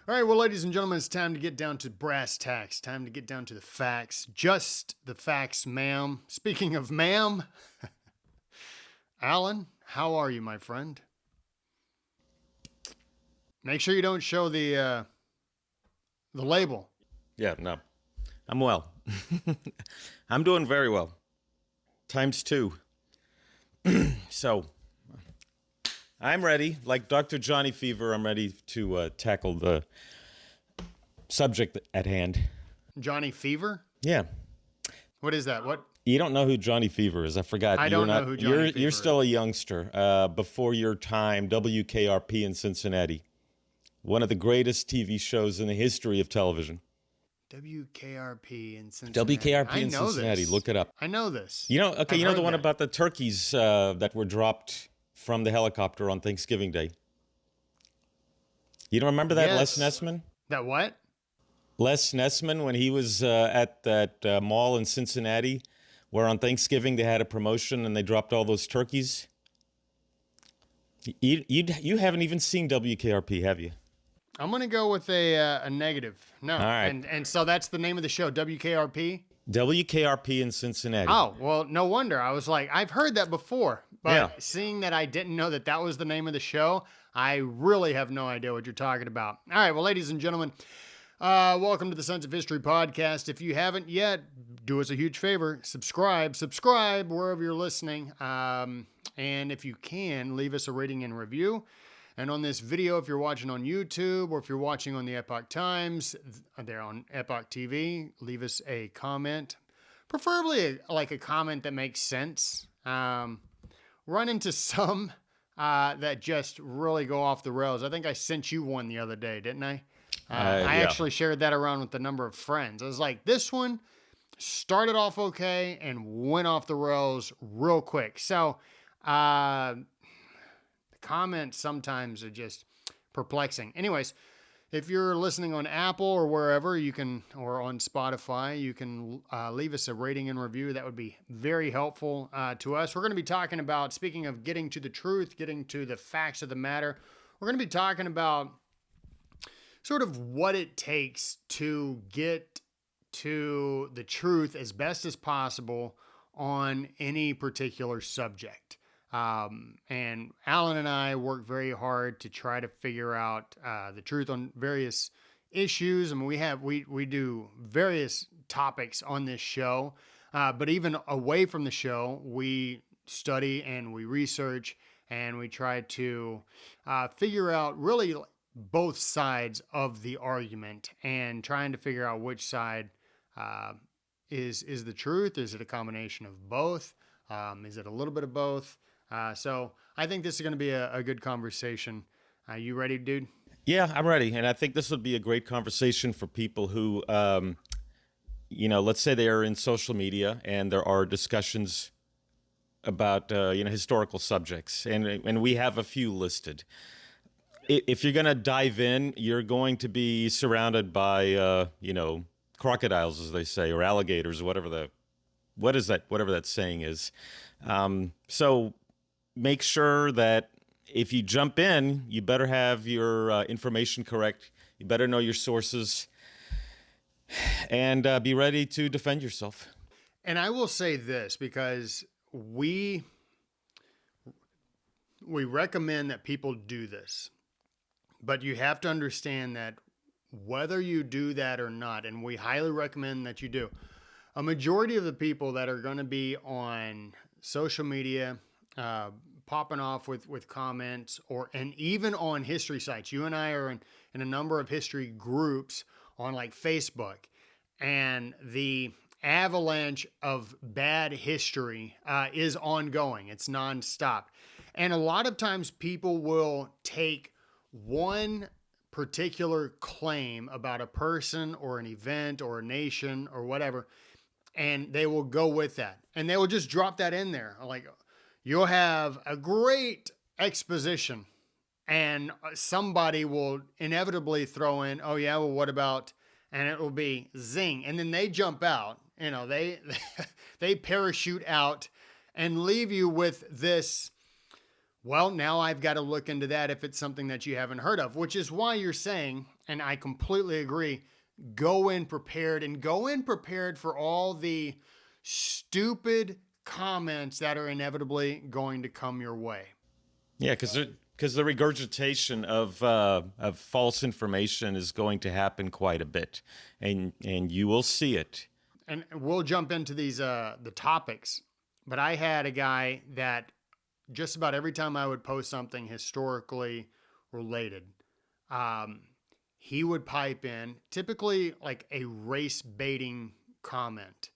All right, well, ladies and gentlemen, it's time to get down to brass tacks. Time to get down to the facts. Just the facts, ma'am. Speaking of ma'am, Alan, how are you, my friend? Make sure you don't show the label. Yeah, no. I'm well. I'm doing very well. Times two. So, I'm ready. Like Dr. Johnny Fever, I'm ready to tackle the subject at hand. Johnny Fever? Yeah. What is that? What? You don't know who Johnny Fever is. I forgot. I don't know who Johnny Fever You're still is. a youngster. Before your time, WKRP in Cincinnati. One of the greatest TV shows in the history of television. WKRP in Cincinnati. WKRP in Cincinnati. This. Look it up. I know this. You know the one that. about the turkeys that were dropped from the helicopter on Thanksgiving Day. You don't remember that, Yes. Les Nessman? That what? Les Nessman, when he was at that mall in Cincinnati, where on Thanksgiving they had a promotion and they dropped all those turkeys. You haven't even seen WKRP, have you? I'm gonna go with a negative. No. All right. And so that's the name of the show, WKRP. WKRP in Cincinnati. Oh, well, no wonder. I was like, I've heard that before, but Yeah. seeing that I didn't know that that was the name of the show, I really have no idea what you're talking about. All right, well, ladies and gentlemen, welcome to the Sons of History podcast. If you haven't yet, do us a huge favor, subscribe wherever you're listening. And if you can, leave us a rating and review. And on this video, if you're watching on YouTube or if you're watching on the Epoch Times, they're on Epoch TV, leave us a comment, preferably like a comment that makes sense. Run into some that just really go off the rails. I think I sent you one the other day, didn't I? I actually shared that around with a number of friends. I was like, this one started off okay and went off the rails real quick. So, comments sometimes are just perplexing. Anyways, if you're listening on Apple or wherever, you can, or on Spotify, you can leave us a rating and review. That would be very helpful to us. We're going to be talking about, speaking of getting to the truth, getting to the facts of the matter, we're going to be talking about sort of what it takes to get to the truth as best as possible on any particular subject. And Alan and I work very hard to try to figure out the truth on various issues. I mean, we do various topics on this show, but even away from the show, we study and we research and we try to figure out really both sides of the argument and trying to figure out which side is the truth. Is it a combination of both? Is it a little bit of both? So I think this is going to be a good conversation. You ready, dude? Yeah, I'm ready. And I think this would be a great conversation for people who, let's say they are in social media and there are discussions about, historical subjects. And we have a few listed. If you're going to dive in, you're going to be surrounded by, crocodiles, as they say, or alligators, whatever that saying is. So make sure that if you jump in, you better have your information correct. You better know your sources and be ready to defend yourself. And I will say this because we recommend that people do this, but you have to understand that whether you do that or not, and we highly recommend that you do, a majority of the people that are going to be on social media, popping off with comments, and even on history sites. You and I are in a number of history groups on like Facebook, and the avalanche of bad history is ongoing. It's nonstop. And a lot of times people will take one particular claim about a person or an event or a nation or whatever, and they will go with that. And they will just drop that in there. Like, you'll have a great exposition and somebody will inevitably throw in, oh yeah, well, what about, and it will be zing. And then they jump out, they parachute out and leave you with this, well, now I've got to look into that if it's something that you haven't heard of, which is why you're saying and I completely agree. Go in prepared, and go in prepared for all the stupid comments that are inevitably going to come your way. Yeah, because the regurgitation of false information is going to happen quite a bit, and you will see it. And we'll jump into these the topics. But I had a guy that just about every time I would post something historically related, um, he would pipe in typically like a race baiting comment.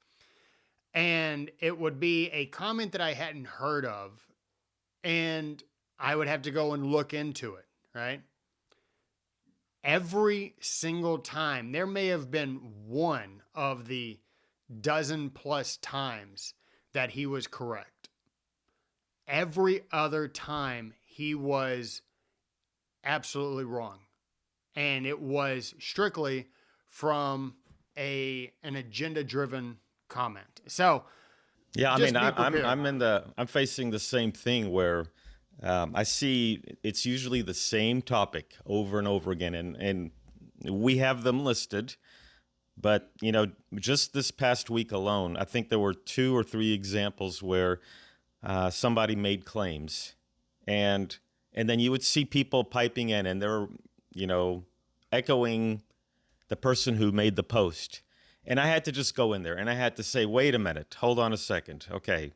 And it would be a comment that I hadn't heard of. And I would have to go and look into it, right? Every single time, there may have been one of the dozen plus times that he was correct. Every other time, he was absolutely wrong. And it was strictly from an agenda driven comment. So, Yeah, I just mean, be prepared. I'm facing the same thing where I see it's usually the same topic over and over again, and we have them listed. But just this past week alone, I think there were 2 or 3 examples where somebody made claims, and then you would see people piping in, and they're echoing the person who made the post. And I had to just go in there and I had to say, wait a minute, hold on a second. Okay.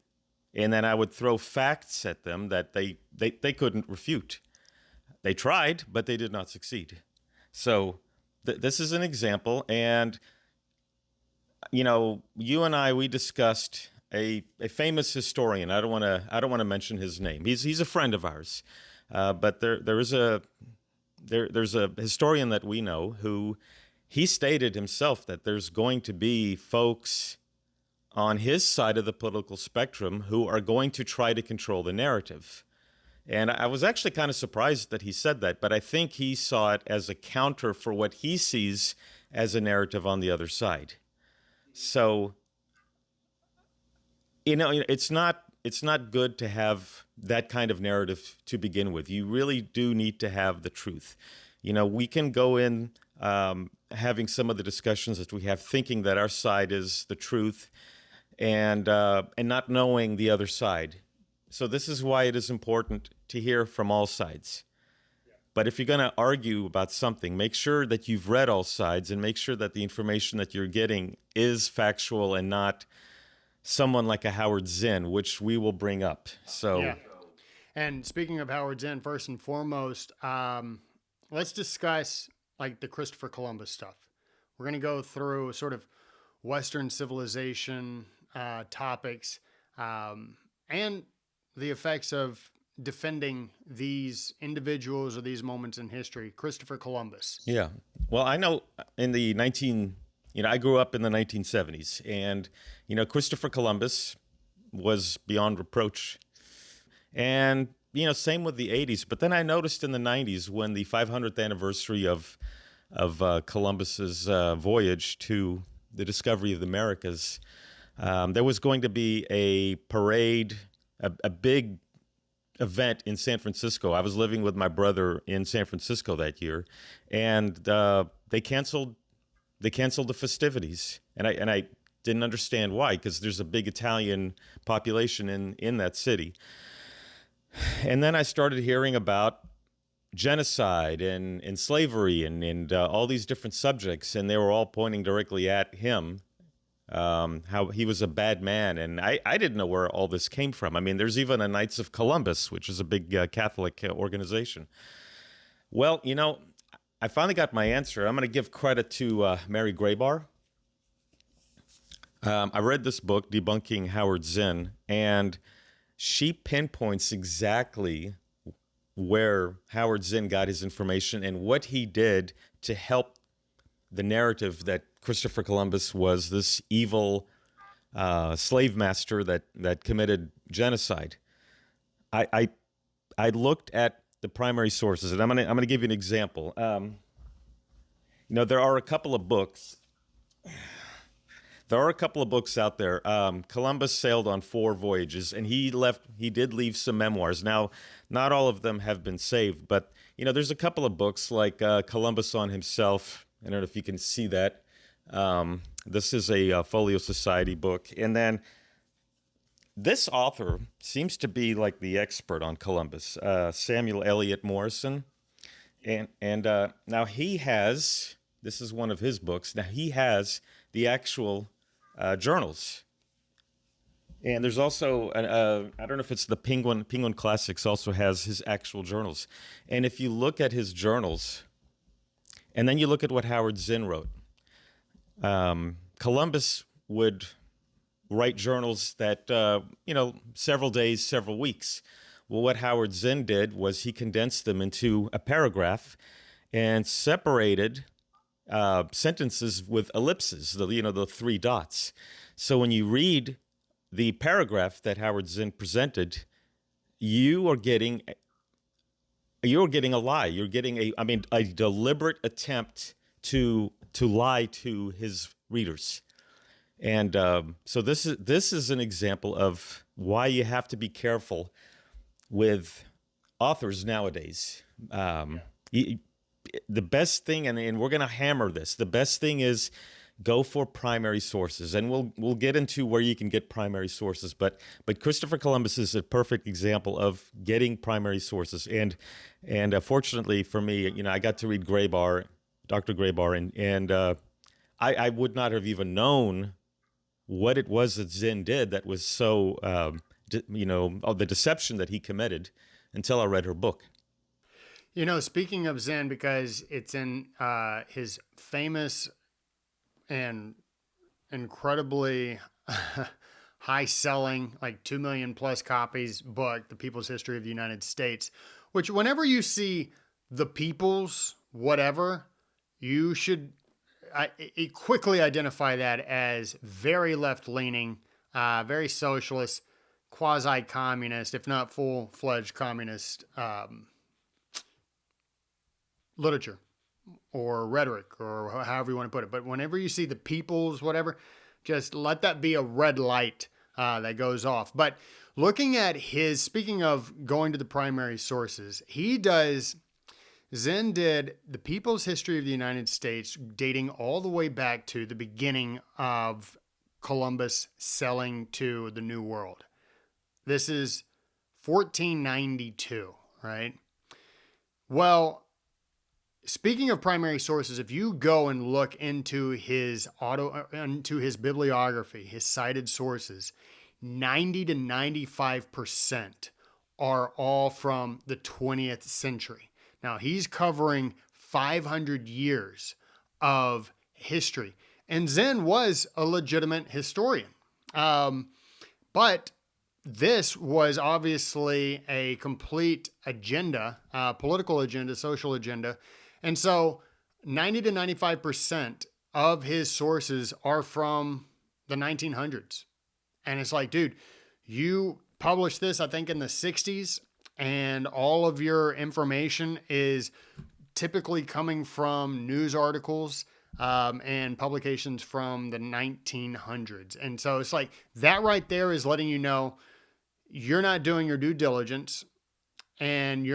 And then I would throw facts at them that they couldn't refute. They tried, but they did not succeed. So this is an example. And, you and I, we discussed a famous historian. I don't want to mention his name. He's a friend of ours. But there's a historian that we know who he stated himself that there's going to be folks on his side of the political spectrum who are going to try to control the narrative. And I was actually kind of surprised that he said that, but I think he saw it as a counter for what he sees as a narrative on the other side. So, it's not good to have that kind of narrative to begin with. You really do need to have the truth. We can go in having some of the discussions that we have, thinking that our side is the truth, and not knowing the other side. So this is why it is important to hear from all sides. But if you're going to argue about something, make sure that you've read all sides and make sure that the information that you're getting is factual and not someone like a Howard Zinn, which we will bring up. So, yeah. And speaking of Howard Zinn, first and foremost, let's discuss like the Christopher Columbus stuff. We're going to go through sort of Western civilization topics and the effects of defending these individuals or these moments in history. Christopher Columbus. Yeah. Well, I know in the I grew up in the 1970s, and, Christopher Columbus was beyond reproach. And, same with the 80s. But then I noticed in the 90s, when the 500th anniversary of Columbus's voyage to the discovery of the Americas, there was going to be a parade, a big event in San Francisco. I was living with my brother in San Francisco that year, and they canceled the festivities, and I didn't understand why, because there's a big Italian population in that city. And then I started hearing about genocide and slavery and all these different subjects, and they were all pointing directly at him, how he was a bad man. And I didn't know where all this came from. I mean, there's even a Knights of Columbus, which is a big Catholic organization. Well, I finally got my answer. I'm going to give credit to Mary Grabar. I read this book, Debunking Howard Zinn, and she pinpoints exactly where Howard Zinn got his information and what he did to help the narrative that Christopher Columbus was this evil slave master that committed genocide. I looked at the primary sources, and I'm gonna give you an example. There are a couple of books There are a couple of books out there. Columbus sailed on 4 voyages, and he did leave some memoirs. Now, not all of them have been saved, but there's a couple of books like Columbus on himself. I don't know if you can see that. This is a Folio Society book, and then this author seems to be like the expert on Columbus, Samuel Eliot Morison, and now he has. This is one of his books. Now he has the actual journals. And there's also, I don't know if it's the Penguin Classics also has his actual journals. And if you look at his journals, and then you look at what Howard Zinn wrote, Columbus would write journals that, several days, several weeks. Well, what Howard Zinn did was he condensed them into a paragraph and separated sentences with ellipses, the 3 dots. So when you read the paragraph that Howard Zinn presented, you are getting a lie. You're getting a deliberate attempt to lie to his readers. And so this is an example of why you have to be careful with authors nowadays. The best thing, and we're going to hammer this, the best thing is go for primary sources, and we'll get into where you can get primary sources. But Christopher Columbus is a perfect example of getting primary sources, and fortunately for me, I got to read Dr. Graybar, and I would not have even known what it was that Zinn did that was so the deception that he committed until I read her book. Speaking of Zinn, because it's in his famous and incredibly high-selling, like 2 million plus copies book, The People's History of the United States, which whenever you see the People's whatever, you should quickly identify that as very left-leaning, very socialist, quasi-communist, if not full-fledged communist literature or rhetoric or however you want to put it. But whenever you see the People's whatever, just let that be a red light that goes off. But looking at speaking of going to the primary sources, Zinn did The People's History of the United States dating all the way back to the beginning of Columbus sailing to the New World. This is 1492, right? Well, speaking of primary sources, if you go and look into his bibliography, his cited sources, 90 to 95% are all from the 20th century. Now, he's covering 500 years of history, and Zinn was a legitimate historian. But this was obviously a complete agenda, political agenda, social agenda. And so 90 to 95% of his sources are from the 1900s. And it's like, dude, you published this, I think, in the 60s, and all of your information is typically coming from news articles and publications from the 1900s. And so it's like that right there is letting you know you're not doing your due diligence. And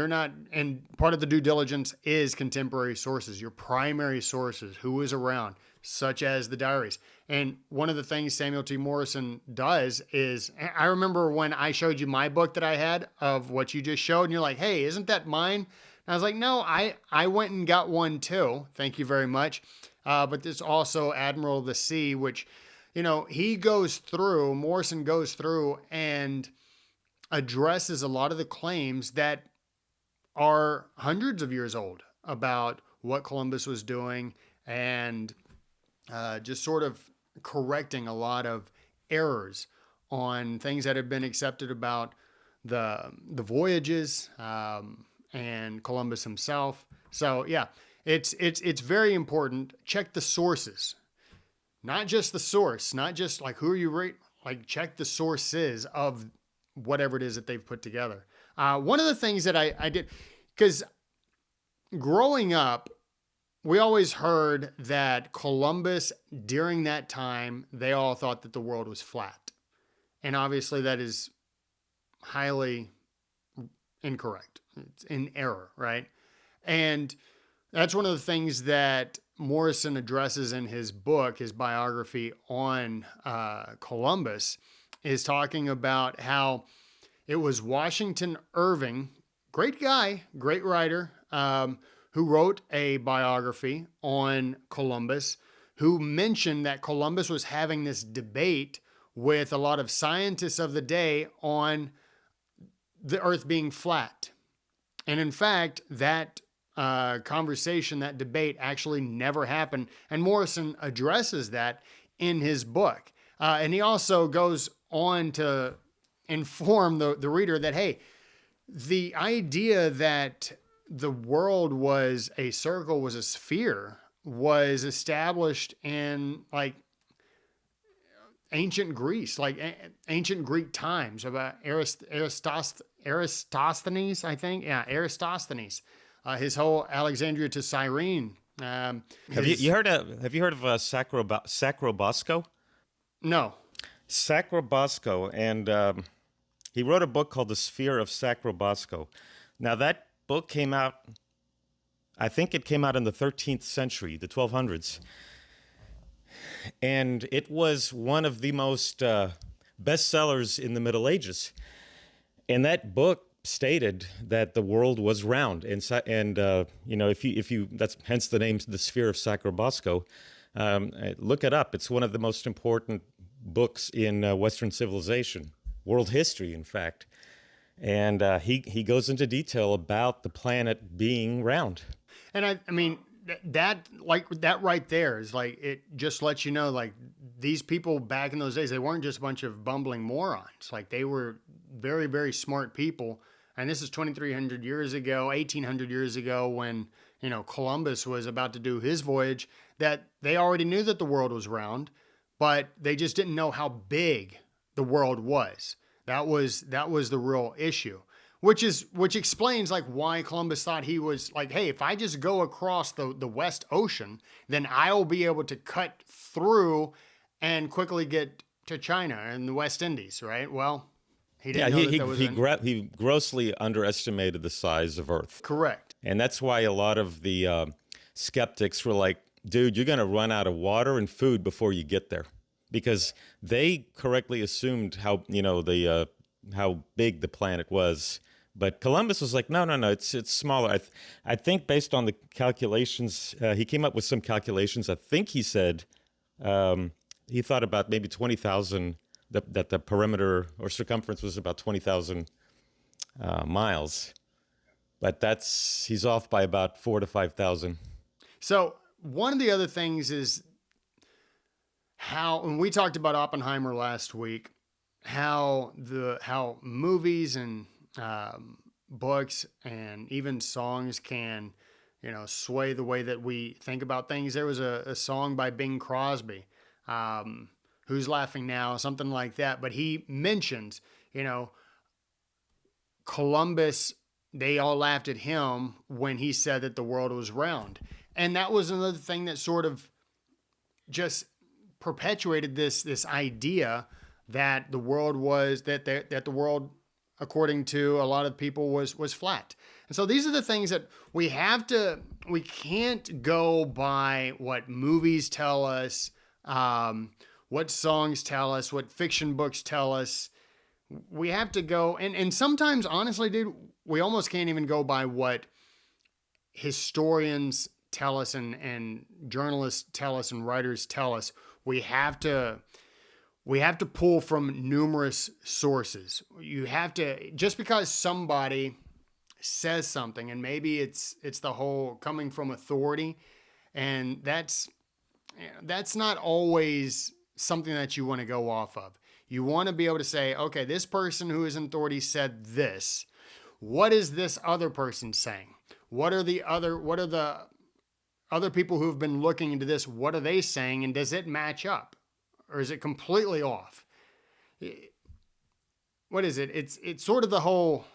part of the due diligence is contemporary sources, your primary sources, who was around, such as the diaries. And one of the things Samuel T. Morison does is, I remember when I showed you my book that I had of what you just showed, and you're like, hey, isn't that mine? And I was like, no, I went and got one too. Thank you very much. But there's also Admiral of the Sea, which, Morison goes through and addresses a lot of the claims that are hundreds of years old about what Columbus was doing, and just sort of correcting a lot of errors on things that have been accepted about the voyages and Columbus himself. So yeah, it's very important. Check the sources, not just the source, not just like who are you reading. Like check the sources of whatever it is that they've put together. One of the things that I did, because growing up we always heard that Columbus, during that time, they all thought that the world was flat. And obviously that is highly incorrect. It's in error, right? And that's one of the things that Morrison addresses in his book, his biography on Columbus, is talking about how it was Washington Irving, great guy, great writer, who wrote a biography on Columbus, who mentioned that Columbus was having this debate with a lot of scientists of the day on the earth being flat. And in fact, that conversation, that debate actually never happened. And Morrison addresses that in his book. And he also goes on to inform the reader that, hey, the idea that the world was a circle, was a sphere, was established in like ancient Greece, like ancient Greek times, about Aristosthenes, I think. Yeah, Aristosthenes. His whole Alexandria to Cyrene. Have you heard of Sacrobosco? No. Sacrobosco, and he wrote a book called The Sphere of Sacrobosco. Now that book came out, I think it came out in the 13th century, the 1200s. And it was one of the most bestsellers in the Middle Ages. And that book stated that the world was round, and if you that's hence the name, The Sphere of Sacrobosco. Look it up. It's one of the most important books in Western civilization, world history, in fact. And he goes into detail about the planet being round. And I mean, that right there is like, it just lets you know, like, these people back in those days, they weren't just a bunch of bumbling morons. Like, they were very, very smart people. And this is 2,300 years ago, 1,800 years ago, when, Columbus was about to do his voyage, that they already knew that the world was round, but they just didn't know how big the world was. That was the real issue, which explains like why Columbus thought he was like, hey, if I just go across the West Ocean, then I'll be able to cut through and quickly get to China and the West Indies, right? Well, he didn't know that there was he grossly underestimated the size of Earth. Correct. And that's why a lot of the skeptics were like, dude, you're going to run out of water and food before you get there. Because they correctly assumed how big the planet was. But Columbus was like, no, it's smaller. I think based on the calculations, he came up with some calculations. I think he said he thought about maybe 20,000, that the perimeter or circumference was about 20,000 miles. But he's off by about 4,000 to 5,000. So one of the other things is how, and we talked about Oppenheimer last week, how movies and books and even songs can, sway the way that we think about things. There was a song by Bing Crosby, Who's Laughing Now, something like that. But he mentions, Columbus, they all laughed at him when he said that the world was round. And that was another thing that sort of just perpetuated this idea that the world was, that the world, according to a lot of people, was flat. And so these are the things that we can't go by what movies tell us, what songs tell us, what fiction books tell us. We have to go, and sometimes, honestly, dude, we almost can't even go by what historians tell us and journalists tell us and writers tell us. We have to pull from numerous sources. You have to, just because somebody says something, and maybe it's the whole coming from authority, and that's not always something that you want to go off of. You want to be able to say, okay, this person who is in authority said this. What is this other person saying? What are the other people who've been looking into this? What are they saying? And does it match up? Or is it completely off? What is it? It's sort of the whole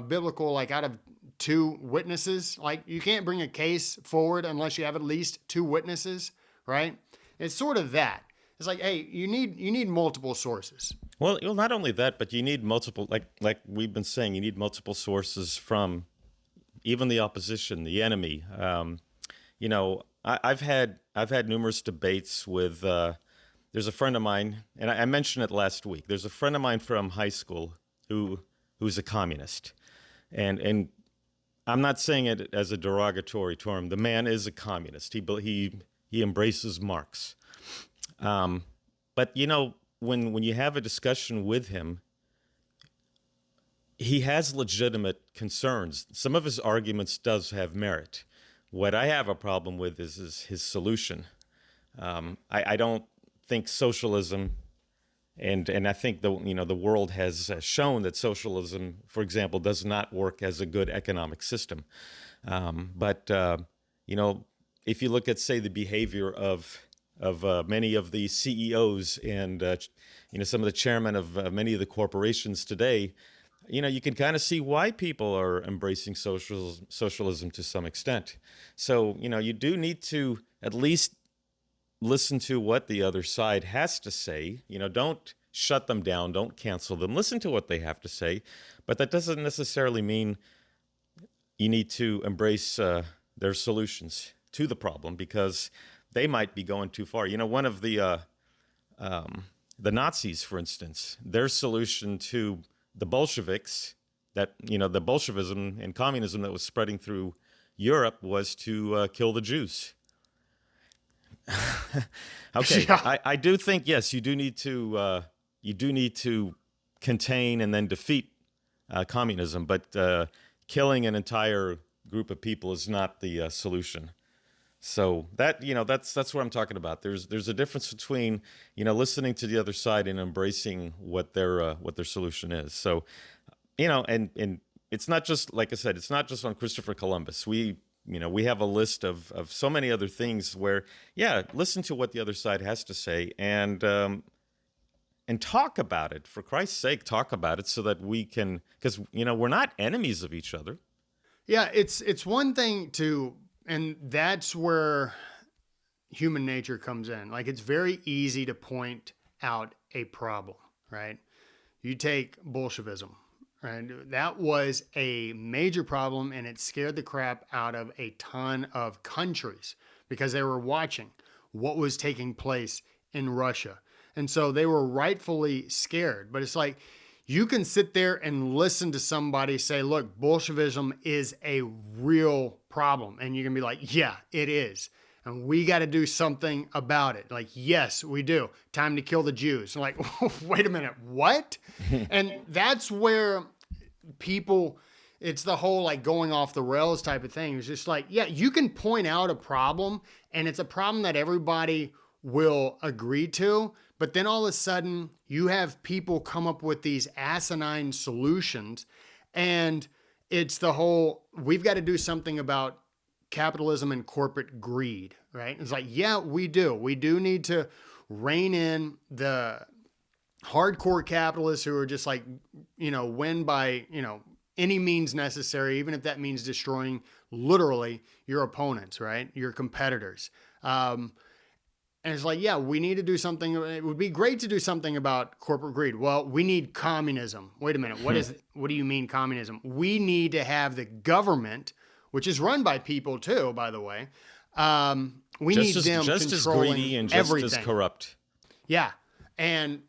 biblical, like out of two witnesses. Like, you can't bring a case forward unless you have at least two witnesses, right? It's sort of that. It's like, hey, you need multiple sources. Well, not only that, but you need multiple, like we've been saying, you need multiple sources from even the opposition, the enemy. I've had numerous debates with. There's a friend of mine, and I mentioned it last week. There's a friend of mine from high school who's a communist, and I'm not saying it as a derogatory term. The man is a communist. He embraces Marx. But when you have a discussion with him, he has legitimate concerns. Some of his arguments does have merit. What I have a problem with is his solution. I don't think socialism, and I think the world has shown that socialism, for example, does not work as a good economic system. But if you look at, say, the behavior of many of the CEOs and some of the chairmen of many of the corporations today, you can kind of see why people are embracing socialism to some extent. So you do need to at least listen to what the other side has to say. Don't shut them down, don't cancel them. Listen to what they have to say, but that doesn't necessarily mean you need to embrace their solutions to the problem, because they might be going too far. One of the Nazis, for instance, their solution to the Bolsheviks, that the Bolshevism and communism that was spreading through Europe, was to kill the Jews. Okay, yeah. I do think, yes, you do need to contain and then defeat communism, but killing an entire group of people is not the solution. So that's what I'm talking about. There's a difference between listening to the other side and embracing what their solution is. So and it's not just, like I said, it's not just on Christopher Columbus. We have a list of so many other things where, listen to what the other side has to say and talk about it. For Christ's sake, talk about it so that we can, because we're not enemies of each other. Yeah, it's one thing to. And that's where human nature comes in. Like, it's very easy to point out a problem, right? You take Bolshevism, right? That was a major problem, and it scared the crap out of a ton of countries because they were watching what was taking place in Russia. And so they were rightfully scared. But it's like, you can sit there and listen to somebody say, look, Bolshevism is a real problem. And you can be like, yeah, it is. And we got to do something about it. Like, yes, we do. Time to kill the Jews. I'm like, wait a minute, what? And that's where people, it's the whole like going off the rails type of thing. It's just like, yeah, you can point out a problem, and it's a problem that everybody will agree to. But then all of a sudden, you have people come up with these asinine solutions, and it's the whole, we've got to do something about capitalism and corporate greed, right? It's like, yeah, we do. We do need to rein in the hardcore capitalists who are just like, win by, any means necessary, even if that means destroying literally your opponents, right? Your competitors. And it's like, yeah, we need to do something. It would be great to do something about corporate greed. Well, we need communism. Wait a minute. What do you mean communism? We need to have the government, which is run by people too, by the way. We need them just controlling as greedy and just everything. as corrupt. Yeah. And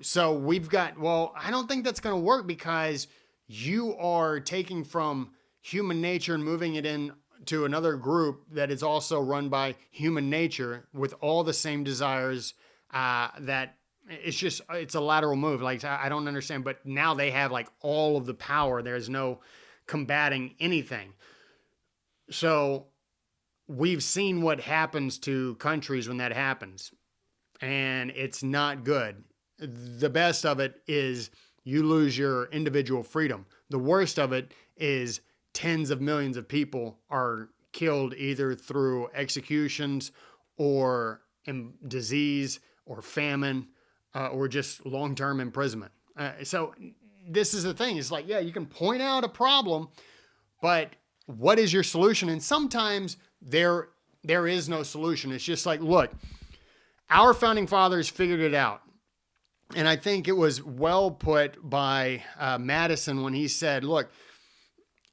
so we've got, I don't think that's going to work, because you are taking from human nature and moving it in to another group that is also run by human nature with all the same desires, that it's a lateral move. Like, I don't understand, but now they have like all of the power. There's no combating anything. So we've seen what happens to countries when that happens, and it's not good. The best of it is you lose your individual freedom. The worst of it is tens of millions of people are killed either through executions or disease or famine, or just long-term imprisonment. So this is the thing. It's like, yeah, you can point out a problem, But what is your solution? And sometimes there is no solution. It's just like, look, our founding fathers figured it out. And I think it was well put by Madison when he said, look,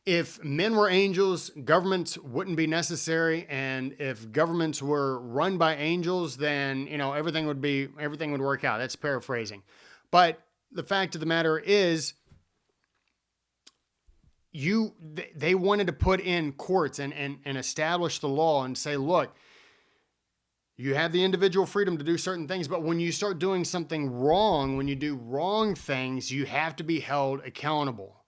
if men were angels, governments wouldn't be necessary. And if governments were run by angels, then, everything would work out. That's paraphrasing. But the fact of the matter is, they wanted to put in courts and establish the law and say, look, you have the individual freedom to do certain things, but when you start doing something wrong, when you do wrong things, you have to be held accountable.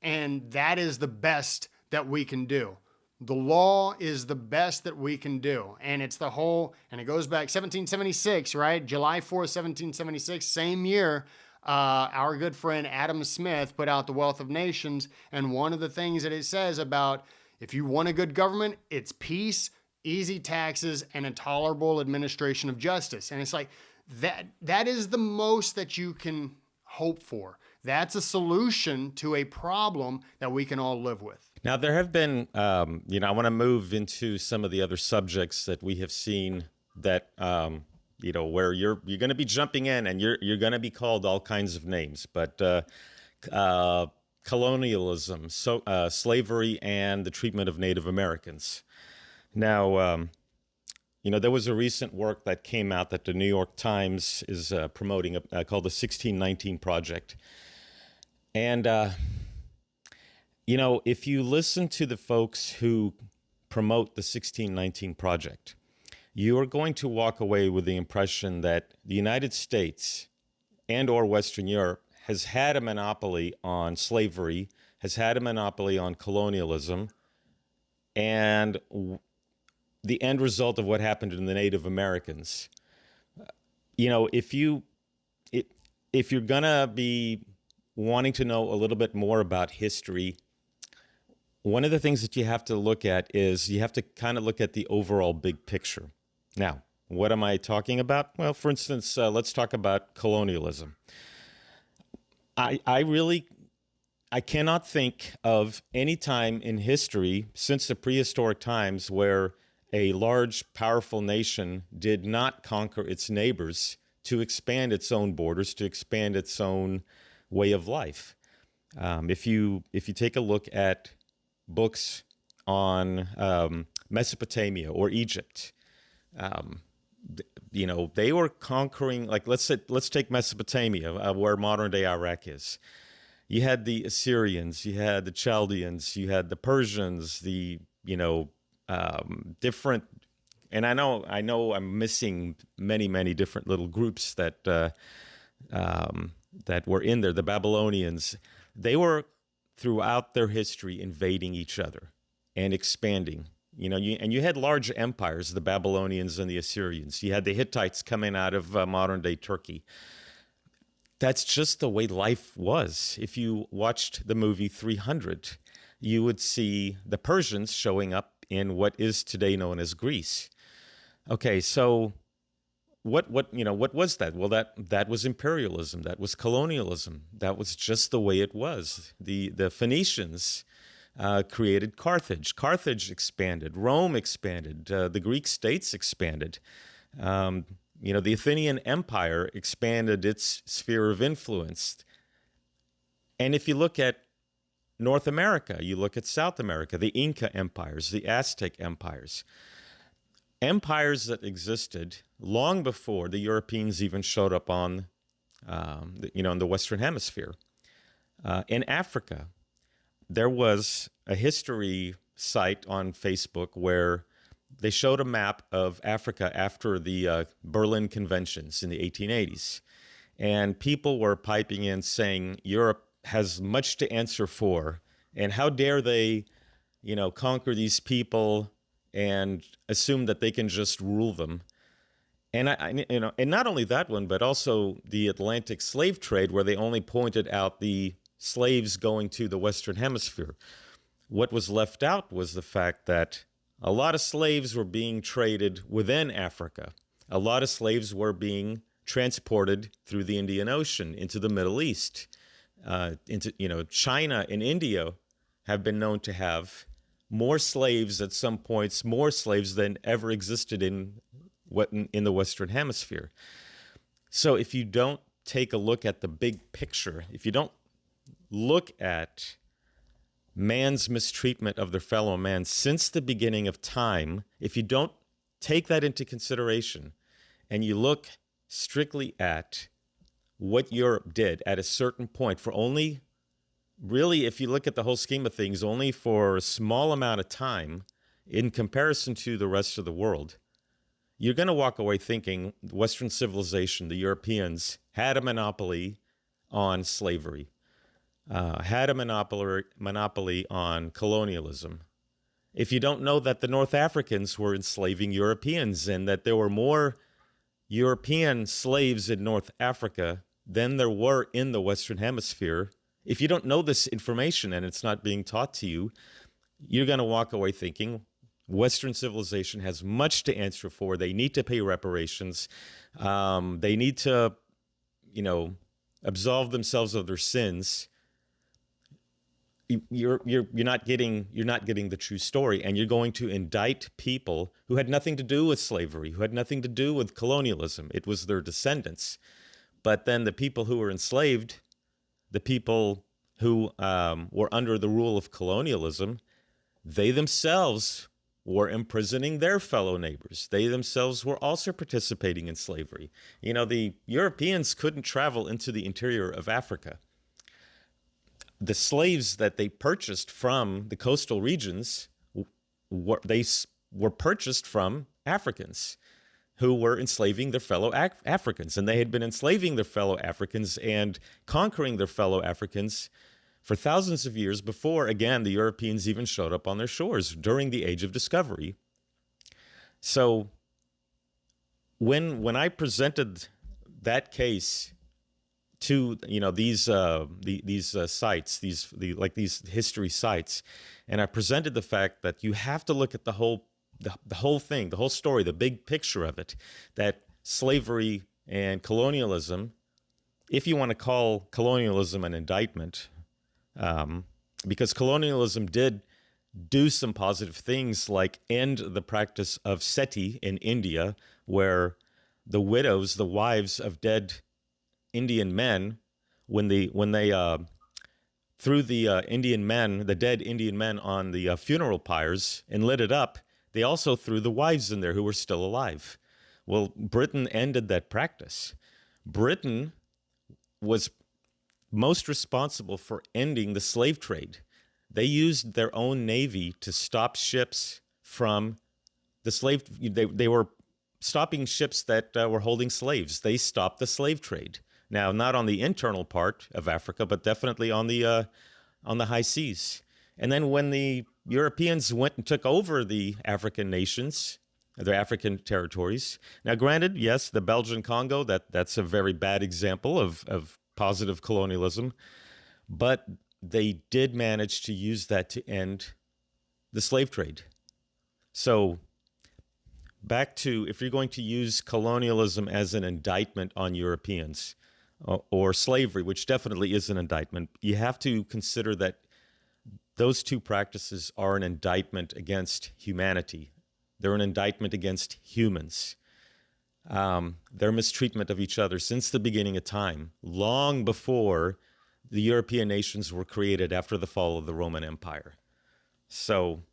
And that is the best that we can do. The law is the best that we can do. And it's the whole, and it goes back 1776, right? July 4th, 1776, same year, our good friend Adam Smith put out The Wealth of Nations. And one of the things that it says about if you want a good government, it's peace, easy taxes, and a tolerable administration of justice. And it's like that is the most that you can hope for. That's a solution to a problem that we can all live with. Now, there have been, I want to move into some of the other subjects that we have seen that, where you're going to be jumping in and you're going to be called all kinds of names, but colonialism, slavery, and the treatment of Native Americans. Now, there was a recent work that came out that the New York Times is promoting called the 1619 Project. And, if you listen to the folks who promote the 1619 Project, you are going to walk away with the impression that the United States and or Western Europe has had a monopoly on slavery, has had a monopoly on colonialism, and the end result of what happened to the Native Americans. If you're gonna be wanting to know a little bit more about history, one of the things that you have to look at is you have to kind of look at the overall big picture. Now, what am I talking about? Well, for instance, let's talk about colonialism. I cannot think of any time in history since the prehistoric times where a large, powerful nation did not conquer its neighbors to expand its own borders, to expand its own way of life. If you take a look at books on Mesopotamia or Egypt, they were conquering. Like let's take Mesopotamia, where modern day Iraq is. You had the Assyrians, you had the Chaldeans, you had the Persians, different, and I know I'm missing many different little groups that were in there. The Babylonians, they were throughout their history invading each other and expanding. You had large empires, the Babylonians and the Assyrians. You had the Hittites coming out of modern day Turkey. That's just the way life was. If you watched the movie 300, you would see the Persians showing up in what is today known as Greece. Okay, so what was that? Well, that was imperialism. That was colonialism. That was just the way it was. The Phoenicians created Carthage. Carthage expanded. Rome expanded. The Greek states expanded. The Athenian Empire expanded its sphere of influence. And if you look at North America, you look at South America, the Inca empires, the Aztec empires, empires that existed long before the Europeans even showed up on, in the Western Hemisphere. In Africa, there was a history site on Facebook where they showed a map of Africa after the Berlin Conventions in the 1880s. And people were piping in saying Europe has much to answer for. And how dare they, conquer these people and assume that they can just rule them. And and not only that one, but also the Atlantic slave trade, where they only pointed out the slaves going to the Western Hemisphere. What was left out was the fact that a lot of slaves were being traded within Africa. A lot of slaves were being transported through the Indian Ocean into the Middle East, into China and India have been known to have more slaves at some points, more slaves than ever existed in the Western Hemisphere. So if you don't take a look at the big picture, if you don't look at man's mistreatment of their fellow man since the beginning of time, if you don't take that into consideration and you look strictly at what Europe did at a certain point for only, really, if you look at the whole scheme of things, only for a small amount of time in comparison to the rest of the world, you're going to walk away thinking Western civilization, the Europeans, had a monopoly on slavery, had a monopoly on colonialism. If you don't know that the North Africans were enslaving Europeans and that there were more European slaves in North Africa than there were in the Western Hemisphere, if you don't know this information and it's not being taught to you, you're going to walk away thinking Western civilization has much to answer for. They need to pay reparations. They need to, absolve themselves of their sins. You're not getting the true story, and you're going to indict people who had nothing to do with slavery, who had nothing to do with colonialism. It was their descendants. But then the people who were enslaved, the people who were under the rule of colonialism, they themselves were imprisoning their fellow neighbors. They themselves were also participating in slavery. The Europeans couldn't travel into the interior of Africa. The slaves that they purchased from the coastal regions were purchased from Africans who were enslaving their fellow Africans. And they had been enslaving their fellow Africans and conquering their fellow Africans for thousands of years before, again, the Europeans even showed up on their shores during the Age of Discovery. So when I presented that case to these sites, these history sites, and I presented the fact that you have to look at the whole thing, the whole story, the big picture of it, that slavery and colonialism, if you want to call colonialism an indictment, because colonialism did do some positive things like end the practice of sati in India, where the widows, the wives of dead Indian men, when they threw the dead Indian men on the funeral pyres and lit it up, they also threw the wives in there who were still alive. Well, Britain ended that practice. Britain was most responsible for ending the slave trade. They used their own navy to stop ships from the slave. They were stopping ships that were holding slaves. They stopped the slave trade. Now, not on the internal part of Africa, but definitely on the high seas. And then when the Europeans went and took over the African nations, the African territories. Now, granted, yes, the Belgian Congo, that's a very bad example of positive colonialism, but they did manage to use that to end the slave trade. So back to, if you're going to use colonialism as an indictment on Europeans, or slavery, which definitely is an indictment, you have to consider that those two practices are an indictment against humanity. They're an indictment against humans. Their mistreatment of each other since the beginning of time, long before the European nations were created after the fall of the Roman Empire. So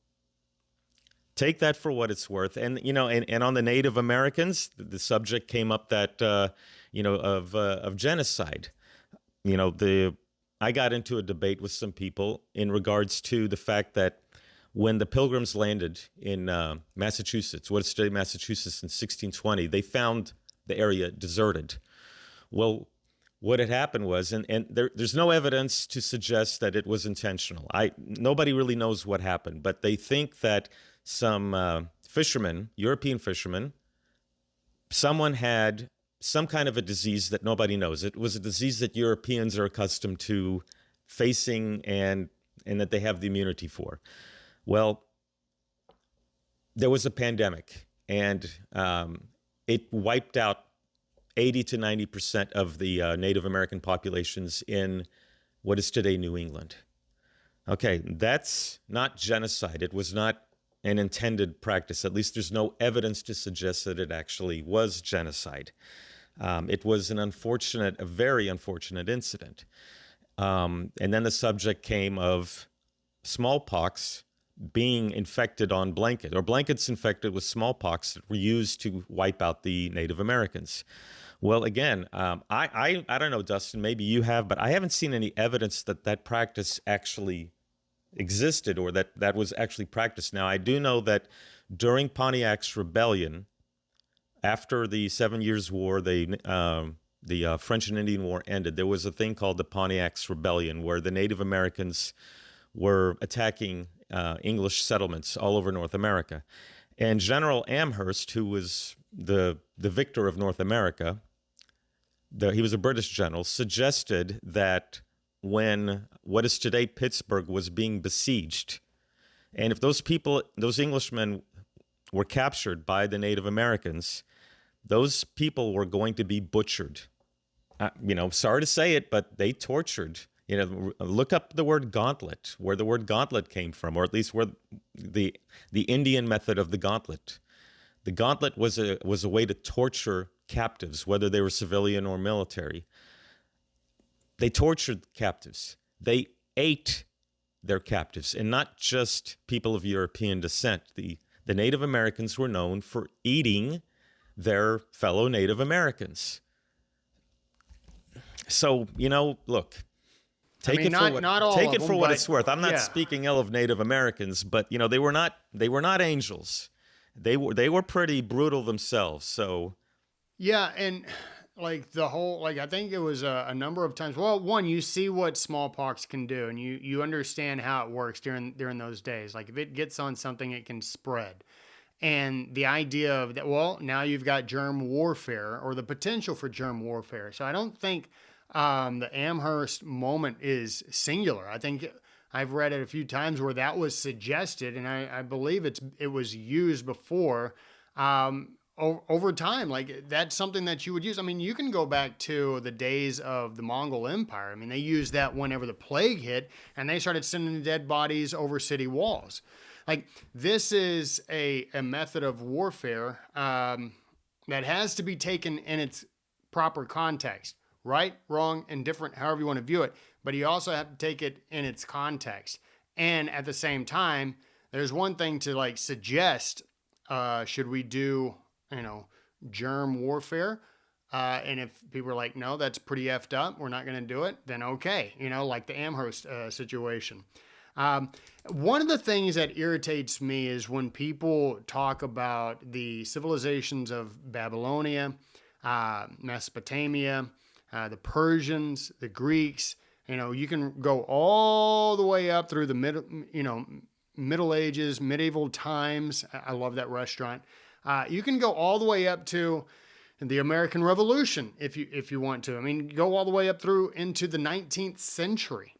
take that for what it's worth. And, and on the Native Americans, the subject came up that, of genocide. I got into a debate with some people in regards to the fact that when the Pilgrims landed in Massachusetts, what is today Massachusetts, in 1620, they found the area deserted. Well, what had happened was, and there's no evidence to suggest that it was intentional. Nobody really knows what happened, but they think that some fishermen, European fishermen, someone had some kind of a disease that nobody knows. It was a disease that Europeans are accustomed to facing and that they have the immunity for. Well, there was a pandemic, and it wiped out 80 to 90% of the Native American populations in what is today New England. Okay, that's not genocide. It was not an intended practice. At least there's no evidence to suggest that it actually was genocide. It was an unfortunate, a very unfortunate incident. And then the subject came of smallpox being infected on blanket, or blankets infected with smallpox that were used to wipe out the Native Americans. Well, again, I don't know, Dustin, maybe you have, but I haven't seen any evidence that that practice actually existed or that that was actually practiced. Now, I do know that during Pontiac's rebellion, after the 7 Years' War, the French and Indian War ended, there was a thing called the Pontiac's Rebellion, where the Native Americans were attacking English settlements all over North America. And General Amherst, who was the victor of North America, he was a British general, suggested that when what is today Pittsburgh was being besieged, and if those people, those Englishmen, were captured by the Native Americans, those people were going to be butchered. Sorry to say it, but they tortured. Look up the word gauntlet, where the word gauntlet came from, or at least where the Indian method of the gauntlet. The gauntlet was a way to torture captives, whether they were civilian or military. They tortured captives. They ate their captives, and not just people of European descent. The Native Americans were known for eating their fellow Native Americans. So, look, I mean, not all take of it for them, what but it's worth. I'm not yeah. speaking ill of Native Americans, but they were not angels. They were pretty brutal themselves. So Yeah, and like the whole, like I think it was a number of times. Well, one, you see what smallpox can do, and you understand how it works during those days. Like if it gets on something, it can spread. And the idea of that, well, now you've got germ warfare or the potential for germ warfare. So I don't think the Amherst moment is singular. I think I've read it a few times where that was suggested, and I believe it was used before. Over time, like that's something that you would use. I mean, you can go back to the days of the Mongol Empire. I mean, they used that whenever the plague hit, and they started sending dead bodies over city walls. Like this is a method of warfare that has to be taken in its proper context, right, wrong, and different, however you want to view it. But you also have to take it in its context. And at the same time, there's one thing to like suggest, should we do, germ warfare? And if people are like, no, that's pretty effed up, we're not going to do it, then okay, like the Amherst situation. One of the things that irritates me is when people talk about the civilizations of Babylonia, Mesopotamia, the Persians, the Greeks. You can go all the way up through the Middle Ages, medieval times. I love that restaurant. You can go all the way up to the American Revolution if you want to. I mean, go all the way up through into the 19th century.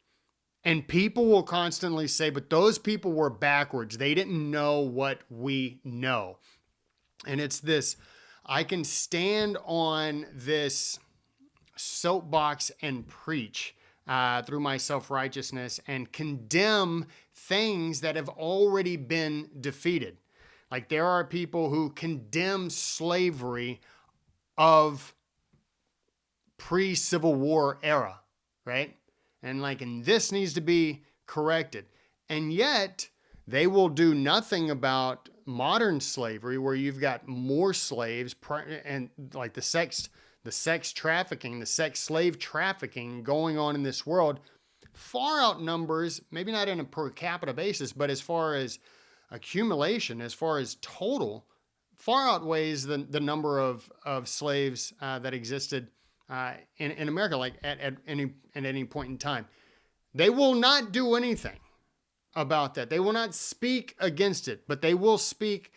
And people will constantly say, but those people were backwards. They didn't know what we know. And it's this, I can stand on this soapbox and preach through my self-righteousness and condemn things that have already been defeated. Like there are people who condemn slavery of pre-Civil War era, right? And this needs to be corrected. And yet they will do nothing about modern slavery where you've got more slaves and like the sex trafficking, the sex slave trafficking going on in this world far outnumbers, maybe not on a per capita basis, but as far as accumulation, as far as total, far outweighs the number of slaves that existed in America, like at any point in time. They will not do anything about that. They will not speak against it, but they will speak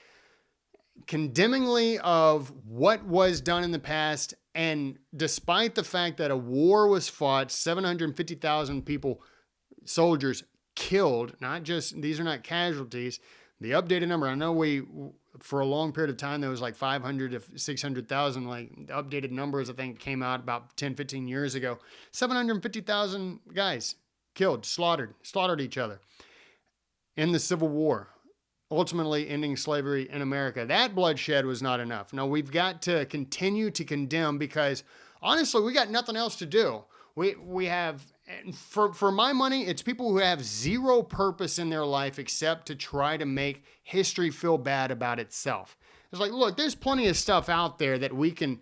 condemningly of what was done in the past. And despite the fact that a war was fought, 750,000 people, soldiers killed, not just, these are not casualties. The updated number, I know for a long period of time, there was like 500 to 600,000, like the updated numbers, I think came out about 10, 15 years ago. 750,000 guys killed, slaughtered each other in the Civil War, ultimately ending slavery in America. That bloodshed was not enough. Now, we've got to continue to condemn because, honestly, we got nothing else to do. We have, for my money, it's people who have zero purpose in their life except to try to make history feel bad about itself. It's like, look, there's plenty of stuff out there that we can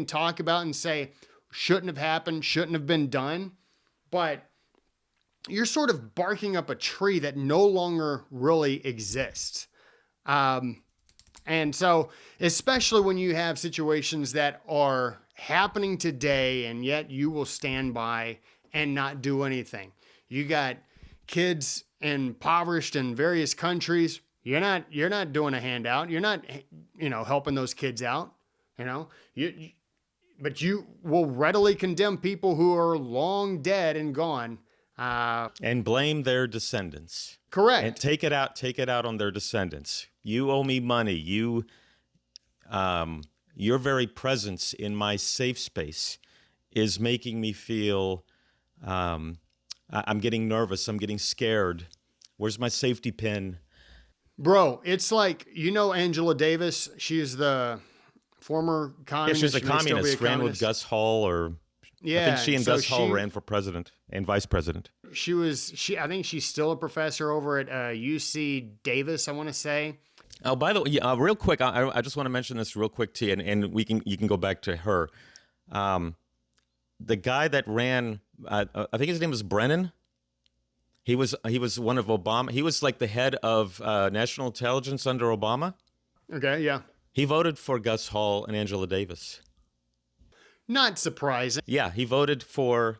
talk about and say shouldn't have happened, shouldn't have been done, but you're sort of barking up a tree that no longer really exists. And so, especially when you have situations that are happening today and yet you will stand by and not do anything. You got kids impoverished in various countries. You're not doing a handout. You're not, helping those kids out, but you will readily condemn people who are long dead and gone. And blame their descendants. Correct. And take it out on their descendants. You owe me money. Your very presence in my safe space is making me feel I'm getting nervous. I'm getting scared. Where's my safety pin? Bro, it's like, Angela Davis. She's the former communist. Yeah, she's a communist. Ran with Gus Hall, I think she and Gus Hall ran for president and vice president. I think she's still a professor over at UC Davis, I want to say. Oh, by the way, real quick, I just want to mention this real quick to you, and you can go back to her. The guy that ran, I think his name was Brennan. He was one of Obama. He was like the head of national intelligence under Obama. Okay, yeah. He voted for Gus Hall and Angela Davis. Not surprising. Yeah, he voted for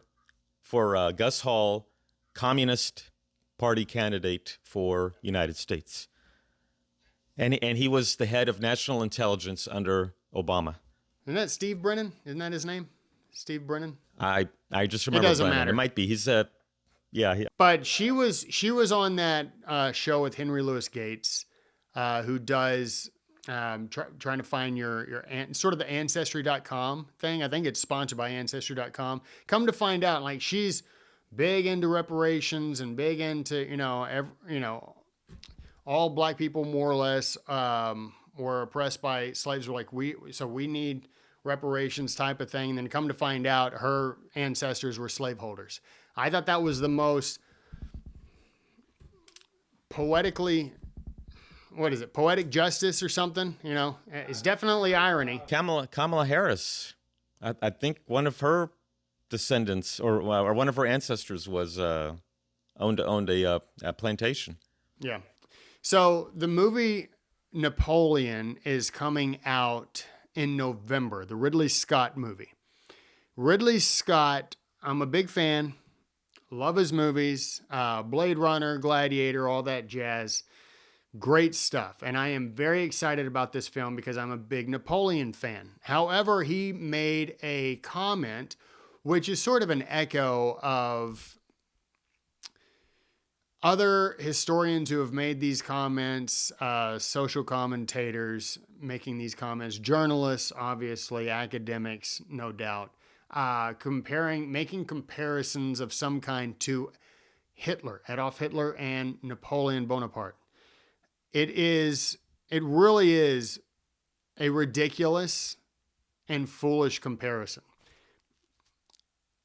Gus Hall, Communist Party candidate for United States. And he was the head of national intelligence under Obama. Isn't that Steve Brennan? Isn't that his name? Steve Brennan? I just remember. It doesn't Brennan. matter. It might be. He's yeah. But she was on that show with Henry Louis Gates, who does trying to find your sort of the Ancestry.com thing. I think it's sponsored by Ancestry.com. Come to find out, like, she's big into reparations and big into all black people more or less were oppressed by slaves. Were like we need reparations type of thing. And then come to find out, her ancestors were slaveholders. I thought that was the most poetically, poetic justice or something, it's definitely irony. Kamala Harris, I think one of her descendants or one of her ancestors was owned a plantation. Yeah. So the movie Napoleon is coming out in November, the Ridley Scott movie. Ridley Scott, I'm a big fan. Love his movies. Blade Runner, Gladiator, all that jazz. Great stuff. And I am very excited about this film because I'm a big Napoleon fan. However, he made a comment, which is sort of an echo of other historians who have made these comments, social commentators making these comments, journalists, obviously, academics, no doubt, making comparisons of some kind to Hitler, Adolf Hitler and Napoleon Bonaparte. It really is a ridiculous and foolish comparison.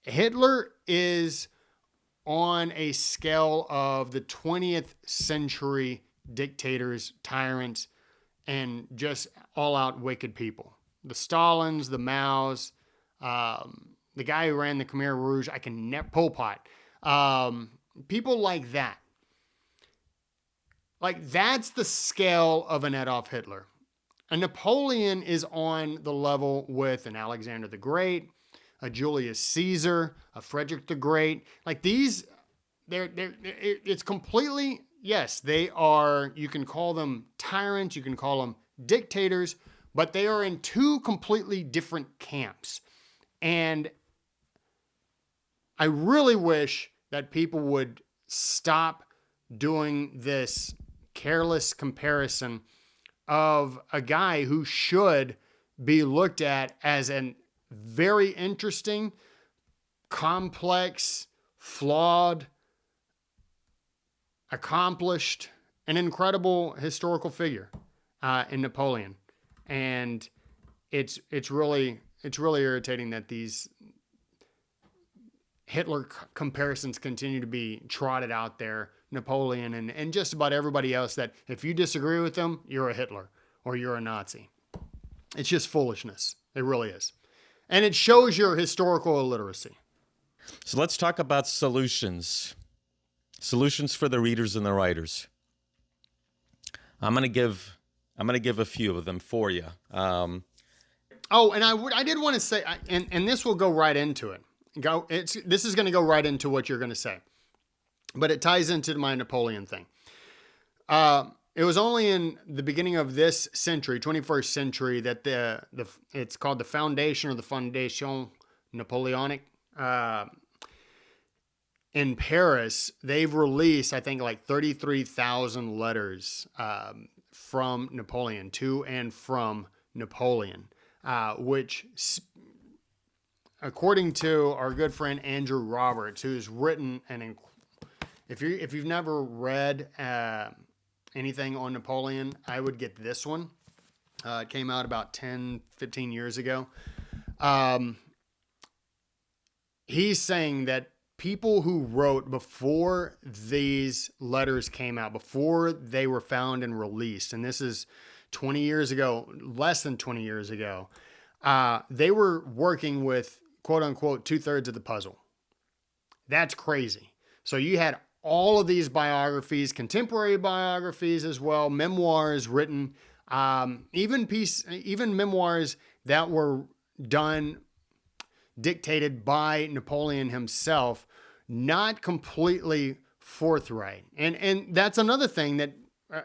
Hitler is on a scale of the 20th century dictators, tyrants, and just all-out wicked people. The Stalins, the Maos, the guy who ran the Khmer Rouge, Pol Pot. People like that. Like, that's the scale of an Adolf Hitler. A Napoleon is on the level with an Alexander the Great, a Julius Caesar, a Frederick the Great. Like, these, it's completely, yes, they are, you can call them tyrants, you can call them dictators, but they are in two completely different camps. And I really wish that people would stop doing this careless comparison of a guy who should be looked at as an very interesting, complex, flawed accomplished, an incredible historical figure in Napoleon, and it's really irritating that these Hitler comparisons continue to be trotted out there. Napoleon and just about everybody else, that if you disagree with them, you're a Hitler or you're a Nazi. It's just foolishness. It really is. And it shows your historical illiteracy. So let's talk about solutions. Solutions for the readers and the writers. I'm gonna give a few of them for you. And I did want to say, and this will go right into it. This is going to go right into what you're going to say, but it ties into my Napoleon thing. It was only in the beginning of this century, 21st century, that it's called the Foundation or the Fondation Napoleonic. In Paris, they've released, I think, like 33,000 letters from Napoleon, to and from Napoleon, which, according to our good friend Andrew Roberts, who's written if you've never read anything on Napoleon, I would get this one. It came out about 10, 15 years ago. He's saying that people who wrote before these letters came out, before they were found and released, and this is 20 years ago, less than 20 years ago, they were working with, quote unquote, 2/3 of the puzzle. That's crazy. So you had all of these biographies, contemporary biographies as well, memoirs written, even memoirs that were dictated by Napoleon himself, not completely forthright. And that's another thing that,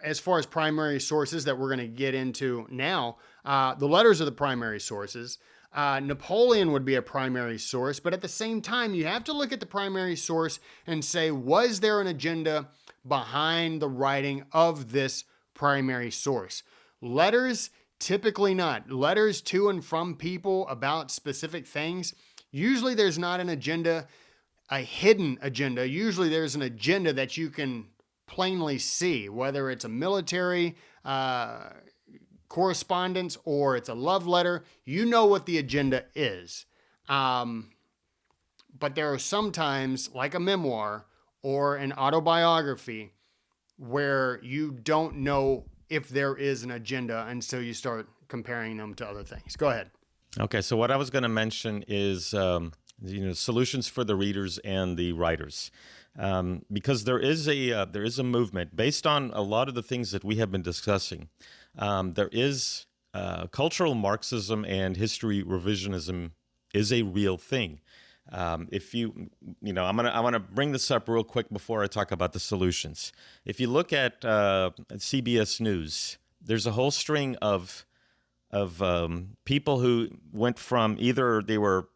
as far as primary sources that we're going to get into now, the letters are the primary sources. Napoleon would be a primary source, but at the same time, you have to look at the primary source and say, was there an agenda behind the writing of this primary source? Letters, typically not. Letters to and from people about specific things, usually there's not an agenda, a hidden agenda. Usually there's an agenda that you can plainly see, whether it's a military correspondence or it's a love letter. You know what the agenda is. But there are sometimes, like a memoir or an autobiography, where you don't know if there is an agenda until you start comparing them to other things. Go ahead. Okay, so what I was going to mention is solutions for the readers and the writers, because there is a movement based on a lot of the things that we have been discussing. There is cultural Marxism and history revisionism is a real thing. If I'm gonna bring this up real quick before I talk about the solutions. If you look at CBS News, there's a whole string of people who went from either they were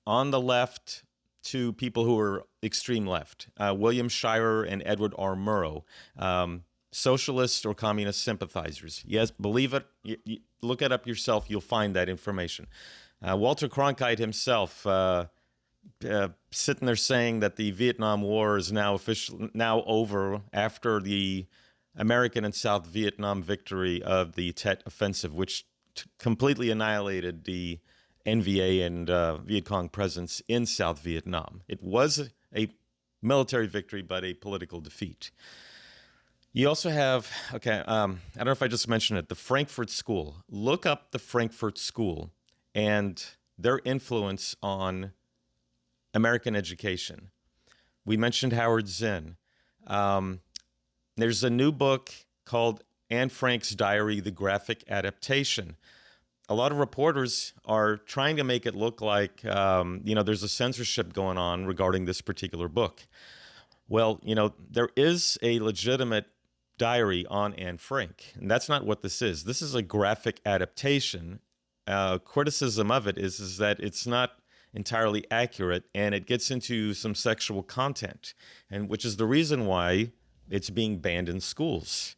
on the left to people who were extreme left. William Shirer and Edward R. Murrow. Socialist or communist sympathizers. Yes, believe it. You look it up yourself. You'll find that information. Walter Cronkite himself sitting there saying that the Vietnam War is now over after the American and South Vietnam victory of the Tet Offensive, which completely annihilated the NVA and Viet Cong presence in South Vietnam. It was a military victory, but a political defeat. You also have, I don't know if I just mentioned it, the Frankfurt School. Look up the Frankfurt School and their influence on American education. We mentioned Howard Zinn. There's a new book called Anne Frank's Diary, The Graphic Adaptation. A lot of reporters are trying to make it look like, there's a censorship going on regarding this particular book. Well, there is a legitimate diary on Anne Frank, and that's not what this is. This is a graphic adaptation. Criticism of it is that it's not entirely accurate, and it gets into some sexual content, and which is the reason why it's being banned in schools.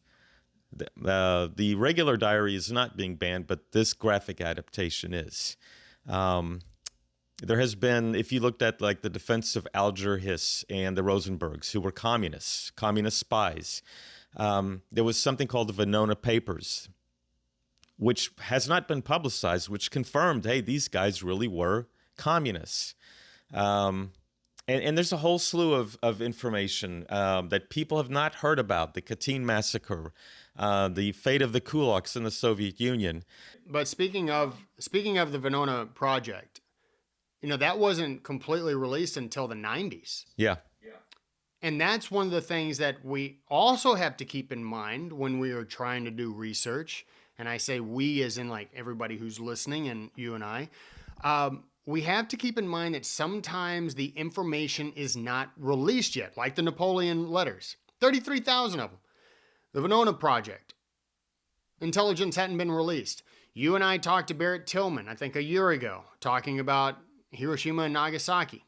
The regular diary is not being banned, but this graphic adaptation is. There has been, if you looked at like the defense of Alger Hiss and the Rosenbergs, who were communists, communist spies, there was something called the Venona Papers, which has not been publicized, which confirmed, hey, these guys really were communists. And there's a whole slew of information that people have not heard about: the Katyn massacre, the fate of the kulaks in the Soviet Union. But speaking of the Venona project, that wasn't completely released until the 90s. Yeah. And that's one of the things that we also have to keep in mind when we are trying to do research. And I say we as in like everybody who's listening and you and I. We have to keep in mind that sometimes the information is not released yet, like the Napoleon letters, 33,000 of them. The Venona Project, intelligence hadn't been released. You and I talked to Barrett Tillman, I think a year ago, talking about Hiroshima and Nagasaki.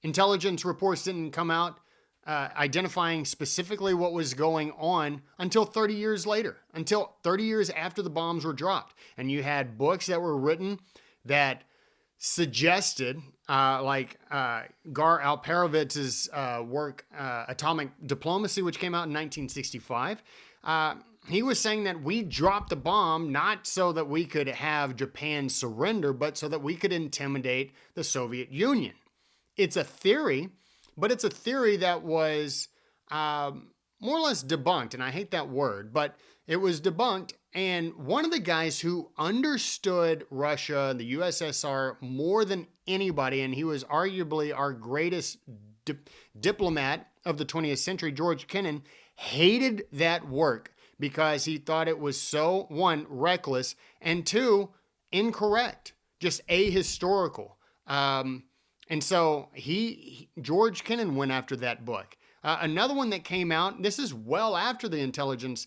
Intelligence reports didn't come out identifying specifically what was going on until 30 years later, until 30 years after the bombs were dropped. And you had books that were written that suggested, like Gar Alperovitz's work, Atomic Diplomacy, which came out in 1965. He was saying that we dropped the bomb not so that we could have Japan surrender, but so that we could intimidate the Soviet Union. It's a theory, but it's a theory that was more or less debunked, and I hate that word, but it was debunked. And one of the guys who understood Russia and the USSR more than anybody, and he was arguably our greatest diplomat of the 20th century, George Kennan, hated that work because he thought it was so, one, reckless, and two, incorrect, just ahistorical. And so George Kennan went after that book. Another one that came out, this is well after the intelligence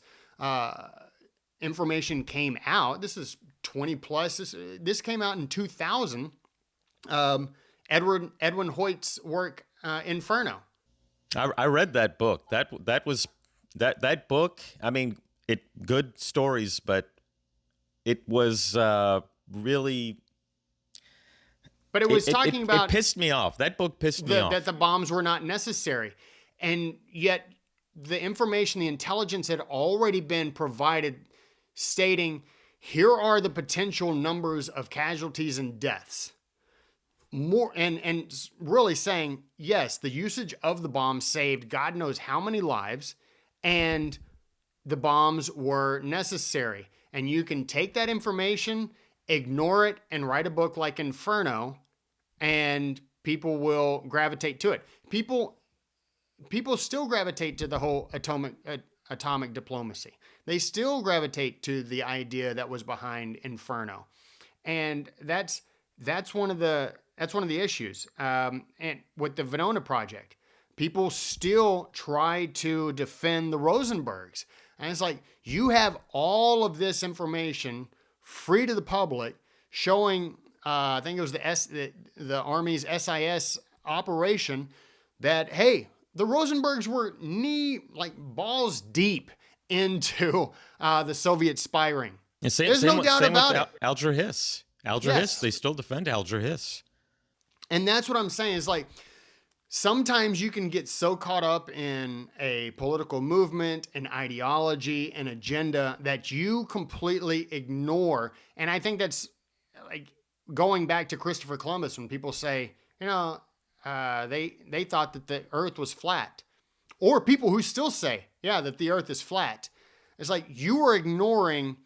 information came out. This is 20 plus. This came out in 2000. Edwin Hoyt's work, Inferno. I read that book. That book. I mean, good stories, but it was really. But it was talking about. It pissed me off. That book pissed me off. That the bombs were not necessary, and yet the information, the intelligence had already been provided, stating, here are the potential numbers of casualties and deaths. More and really saying, yes, the usage of the bomb saved God knows how many lives, and the bombs were necessary. And you can take that information, ignore it, and write a book like Inferno, and people will gravitate to it. People still gravitate to the whole atomic diplomacy. They still gravitate to the idea that was behind Inferno, and that's one of the issues. And with the Venona Project, people still try to defend the Rosenbergs, and it's like you have all of this information free to the public, showing. I think it was the Army's SIS operation that hey, the Rosenbergs were balls deep into the Soviet spy ring. There's no doubt about it. Alger Hiss. Hiss, they still defend Alger Hiss. And that's what I'm saying is like, sometimes you can get so caught up in a political movement, an ideology, an agenda that you completely ignore. And I think that's like going back to Christopher Columbus when people say, they thought that the earth was flat. Or people who still say, that the earth is flat. It's like you are ignoring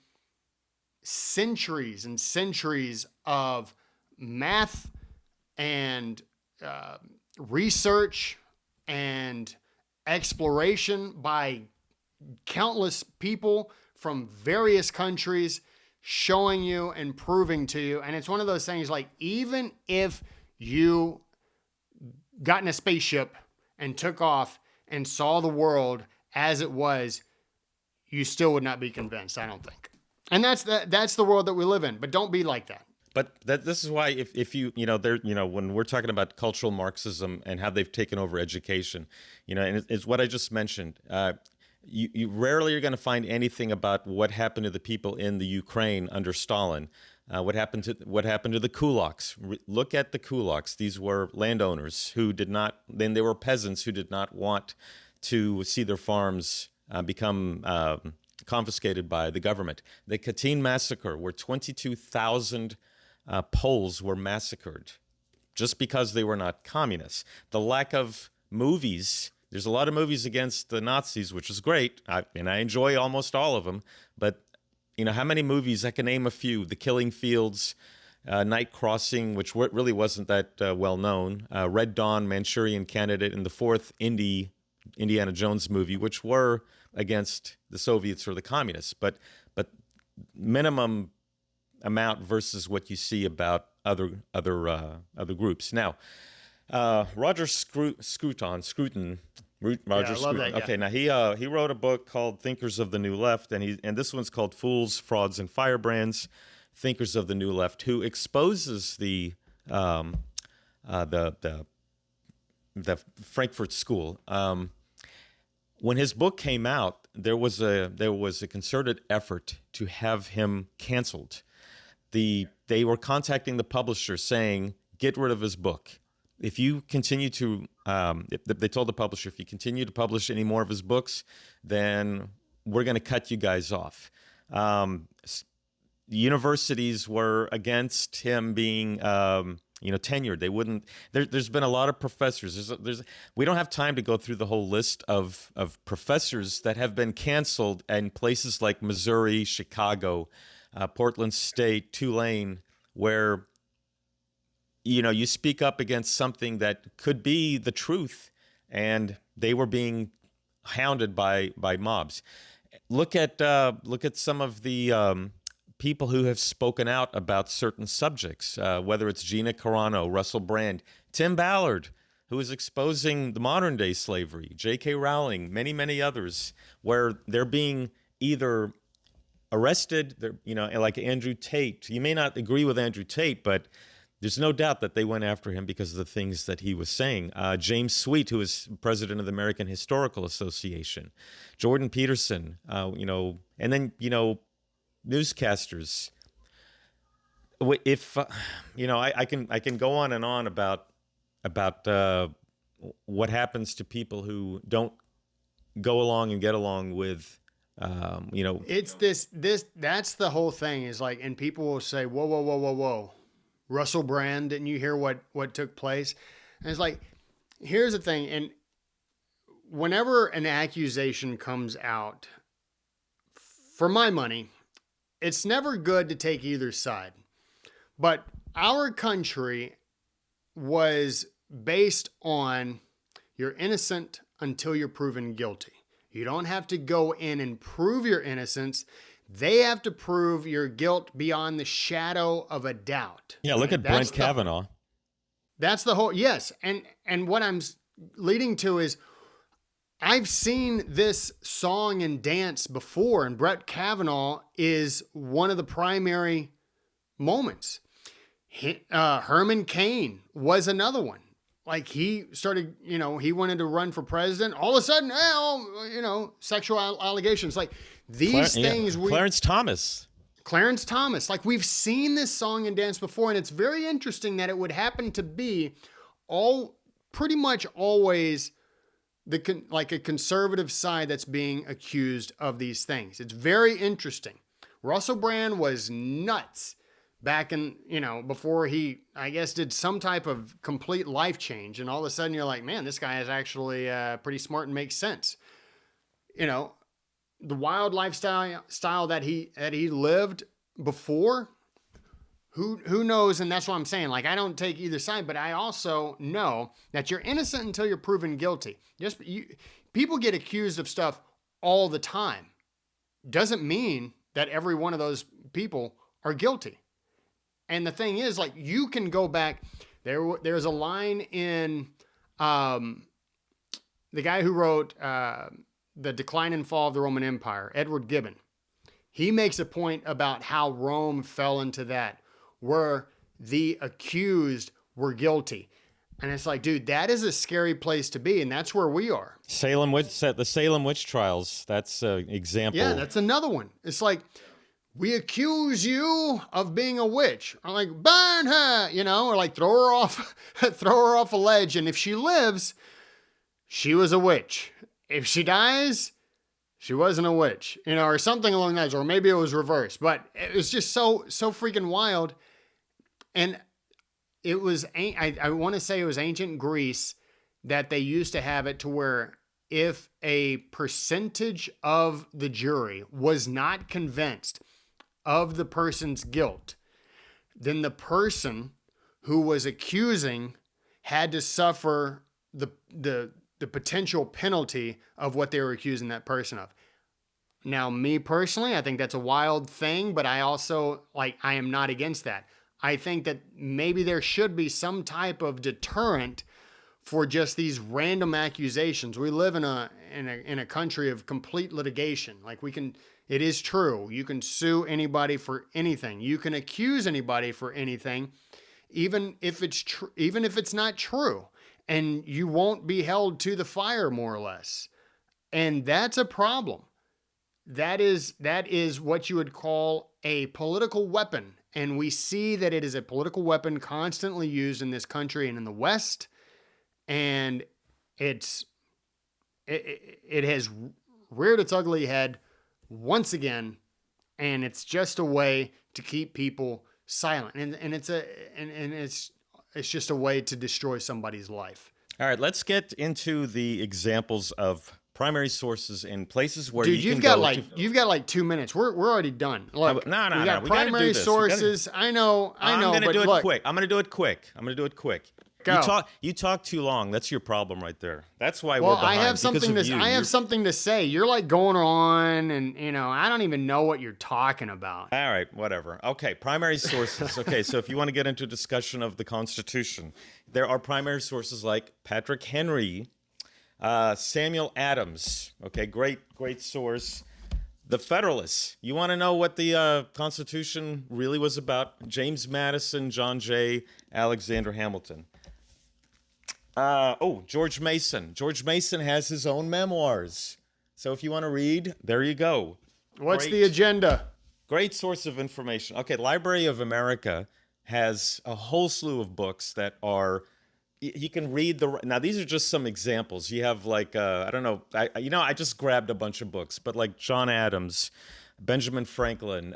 centuries and centuries of math and research and exploration by countless people from various countries showing you and proving to you. And it's one of those things like, even if you got in a spaceship and took off and saw the world as it was, you still would not be convinced, I don't think. And that's the world that we live in. But don't be like that. But this is why if you when we're talking about cultural Marxism and how they've taken over education, and it's what I just mentioned. you rarely are going to find anything about what happened to the people in the Ukraine under Stalin. What happened to the kulaks? Look at the kulaks. These were landowners who did not. Then they were peasants who did not want to see their farms become confiscated by the government. The Katyn massacre, where 22,000 Poles were massacred just because they were not communists. The lack of movies. There's a lot of movies against the Nazis, which is great, and I enjoy almost all of them. But how many movies? I can name a few: The Killing Fields, Night Crossing, which really wasn't that well known, Red Dawn, Manchurian Candidate, and the fourth Indiana Jones movie, which were against the Soviets or the communists, but minimum amount versus what you see about other groups. Now, Roger Scruton. Roger I love that guy. Okay, now he wrote a book called Thinkers of the New Left, and this one's called Fools, Frauds, and Firebrands: Thinkers of the New Left, who exposes the Frankfurt School. When his book came out, there was a concerted effort to have him canceled. They were contacting the publisher saying, "Get rid of his book. If you continue to," they told the publisher, "if you continue to publish any more of his books, then we're going to cut you guys off." Universities were against him being, tenured. They wouldn't. There's been a lot of professors. We don't have time to go through the whole list of professors that have been canceled in places like Missouri, Chicago, Portland State, Tulane, where you speak up against something that could be the truth, and they were being hounded by mobs. Look at some of the people who have spoken out about certain subjects, whether it's Gina Carano, Russell Brand, Tim Ballard, who is exposing the modern day slavery, J.K. Rowling, many, many others, where they're being either arrested, like Andrew Tate. You may not agree with Andrew Tate, but there's no doubt that they went after him because of the things that he was saying. James Sweet, who is president of the American Historical Association, Jordan Peterson, and then, newscasters. If I can go on and on about what happens to people who don't go along and get along with. It's this that's the whole thing, is like, and people will say, whoa, Russell Brand, didn't you hear what took place? And it's like, here's the thing. And whenever an accusation comes out, for my money, it's never good to take either side. But our country was based on you're innocent until you're proven guilty. You don't have to go in and prove your innocence. They have to prove your guilt beyond the shadow of a doubt. Yeah, look at Brent Kavanaugh. That's the whole, yes. And what I'm leading to is, I've seen this song and dance before, and Brett Kavanaugh is one of the primary moments. Herman Cain was another one. Like, he started, he wanted to run for president. All of a sudden, sexual allegations. Like, these things. Clarence Thomas. Like, we've seen this song and dance before, and it's very interesting that it would happen to be pretty much always like a conservative side that's being accused of these things. It's very interesting. Russell Brand was nuts back in, before he, I guess, did some type of complete life change. And all of a sudden you're like, man, this guy is actually pretty smart and makes sense. The wild lifestyle that he lived before, who knows? And that's what I'm saying. Like, I don't take either side, but I also know that you're innocent until you're proven guilty. People get accused of stuff all the time. Doesn't mean that every one of those people are guilty. And the thing is, like, you can go back. There's a line in the guy who wrote The Decline and Fall of the Roman Empire, Edward Gibbon. He makes a point about how Rome fell into that, where the accused were guilty. And it's like, dude, that is a scary place to be, and that's where we are. The Salem witch trials. That's an example. Yeah, that's another one. It's like, we accuse you of being a witch. I'm like, burn her, or like throw her off a ledge. And if she lives, she was a witch. If she dies, she wasn't a witch, or something along those lines. Or maybe it was reversed. But it was just so freaking wild. And it was, I want to say it was ancient Greece that they used to have it to where if a percentage of the jury was not convinced of the person's guilt, then the person who was accusing had to suffer the potential penalty of what they were accusing that person of. Now, me personally, I think that's a wild thing, but I also, I am not against that. I think that maybe there should be some type of deterrent for just these random accusations. We live in a country of complete litigation. It is true. You can sue anybody for anything. You can accuse anybody for anything, even if it's not true, and you won't be held to the fire, more or less. And that's a problem. That is what you would call a political weapon. And we see that it is a political weapon constantly used in this country and in the West. And it has reared its ugly head once again. And it's just a way to keep people silent. And it's just a way to destroy somebody's life. All right, let's get into the examples of primary sources in places where Dude, you you've can got go. You've got like 2 minutes. We're already done. Look, No. We got We gotta primary do this. sources. I know. I'm gonna but do it look, quick. I'm gonna do it quick. Go. You talk too long. That's your problem right there. That's why Well, we're behind. I have something to say. You're like going on, and I don't even know what you're talking about. All right, whatever. Okay, primary sources. Okay, so if you want to get into a discussion of the Constitution, there are primary sources like Patrick Henry, Samuel Adams. Okay, great source. The Federalists. You want to know what the Constitution really was about? James Madison, John Jay, Alexander Hamilton. George Mason. George Mason has his own memoirs. So if you want to read, there you go. What's the agenda? Great source of information. Okay, Library of America has a whole slew of books that are, you can read now these are just some examples. You have I don't know, I just grabbed a bunch of books, but like John Adams, Benjamin Franklin,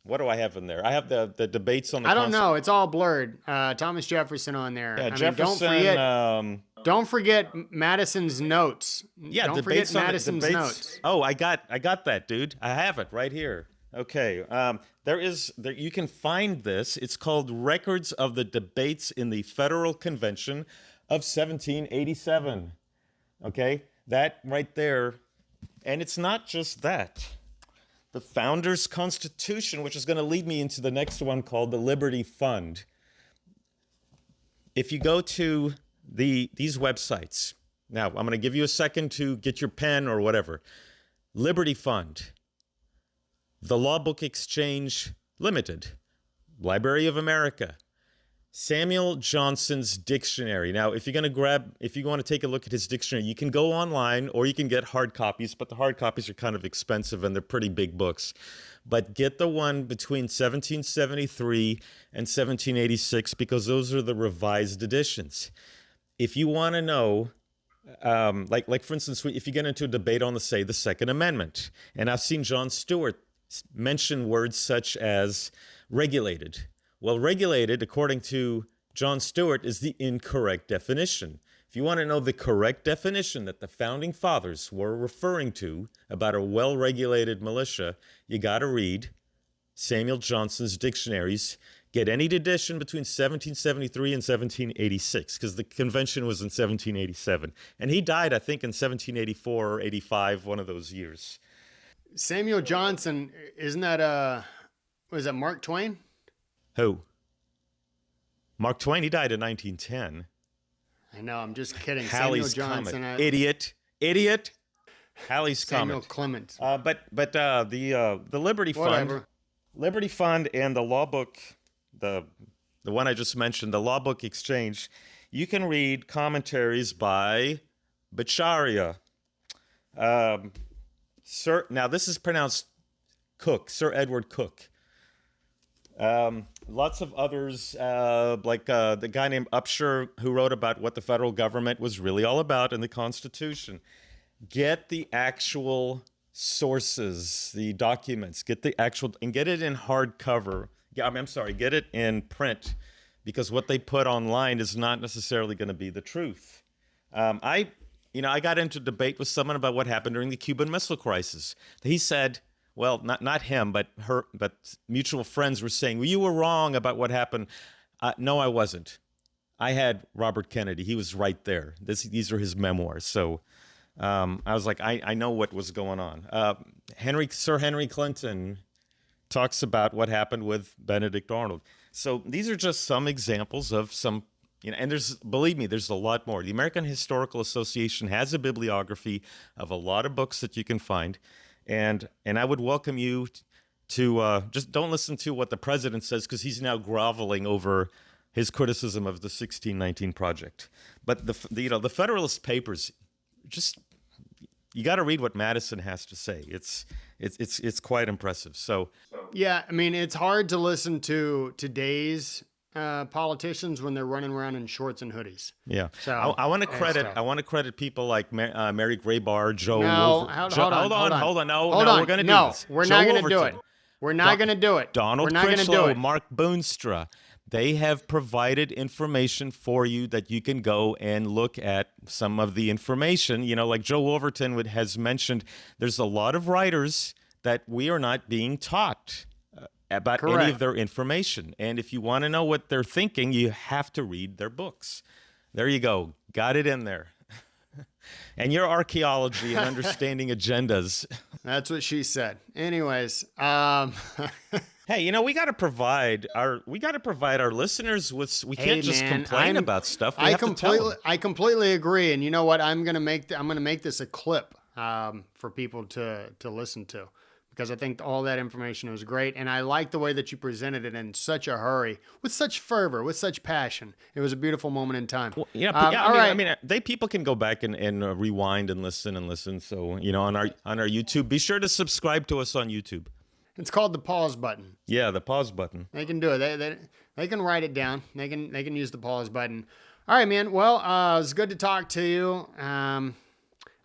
what do I have in there? I have the debates on the. I don't know. It's all blurred. Thomas Jefferson on there. Yeah, Jefferson. Don't forget Madison's notes. Yeah, don't forget Madison's notes. Oh, I got that, dude. I have it right here. Okay. You can find this. It's called Records of the Debates in the Federal Convention of 1787. Okay, that right there, and it's not just that. The Founders Constitution, which is going to lead me into the next one called the Liberty Fund. If you go to these websites, now I'm going to give you a second to get your pen or whatever. Liberty Fund, the Law Book Exchange Limited, Library of America, Samuel Johnson's Dictionary. Now, if you want to take a look at his dictionary, you can go online or you can get hard copies, but the hard copies are kind of expensive and they're pretty big books. But get the one between 1773 and 1786 because those are the revised editions. If you want to know, like for instance, if you get into a debate on the Second Amendment, and I've seen Jon Stewart mention words such as regulated. Well, regulated, according to Jon Stewart, is the incorrect definition. If you want to know the correct definition that the Founding Fathers were referring to about a well-regulated militia, you got to read Samuel Johnson's dictionaries. Get any edition between 1773 and 1786, because the convention was in 1787. And he died, I think, in 1784 or 85, one of those years. Samuel Johnson, isn't that, was that Mark Twain? Who? Mark Twain, he died in 1910. I know, I'm just kidding. Halley's Samuel Johnson. Comet. Idiot. Halley's Samuel Comet. Clemens. But the Liberty Fund, Liberty Fund and the Law Book, the one I just mentioned, the Law Book Exchange, you can read commentaries by Baccaria. Now this is pronounced Cook, Sir Edward Cook. Lots of others, like the guy named Upshur, who wrote about what the federal government was really all about in the Constitution. Get the actual sources, the documents, get the actual, and get it in hardcover. Yeah, I'm sorry, get it in print, because what they put online is not necessarily going to be the truth. I got into debate with someone about what happened during the Cuban Missile Crisis. He said, well, not him, but mutual friends were saying, well, you were wrong about what happened. No, I wasn't. I had Robert Kennedy. He was right there. These are his memoirs. So I was like, I know what was going on. Sir Henry Clinton talks about what happened with Benedict Arnold. So these are just some examples of some, and believe me, there's a lot more. The American Historical Association has a bibliography of a lot of books that you can find. And I would welcome you to just don't listen to what the president says, because he's now groveling over his criticism of the 1619 Project. But the Federalist Papers, just you got to read what Madison has to say. It's quite impressive. So yeah, I mean, it's hard to listen to today's politicians when they're running around in shorts and hoodies. Yeah. So I want to credit people like Mary Graybar, Joe. No, Wolfer, hold on. We're going to do this. We're not going to do it. We're not going to do it. Donald Critchlow, Mark Boonstra. They have provided information for you that you can go and look at some of the information. Like Joe Wolverton has mentioned, there's a lot of writers that we are not being taught about Correct. any of their information. And if you want to know what they're thinking, you have to read their books. There you go. Got it in there. And your archaeology and understanding agendas. That's what she said. Anyways, hey, we got to provide our listeners with. We can't just complain about stuff. We have to tell them. I completely agree. And you know what? I'm gonna make this a clip for people to listen to, because I think all that information was great, and I like the way that you presented it in such a hurry, with such fervor, with such passion. It was a beautiful moment in time. Well, I mean, people can go back and rewind and listen. So on our YouTube, be sure to subscribe to us on YouTube. It's called the pause button. Yeah, the pause button. They can do it. They can write it down. They can use the pause button. All right, man. Well, it was good to talk to you. I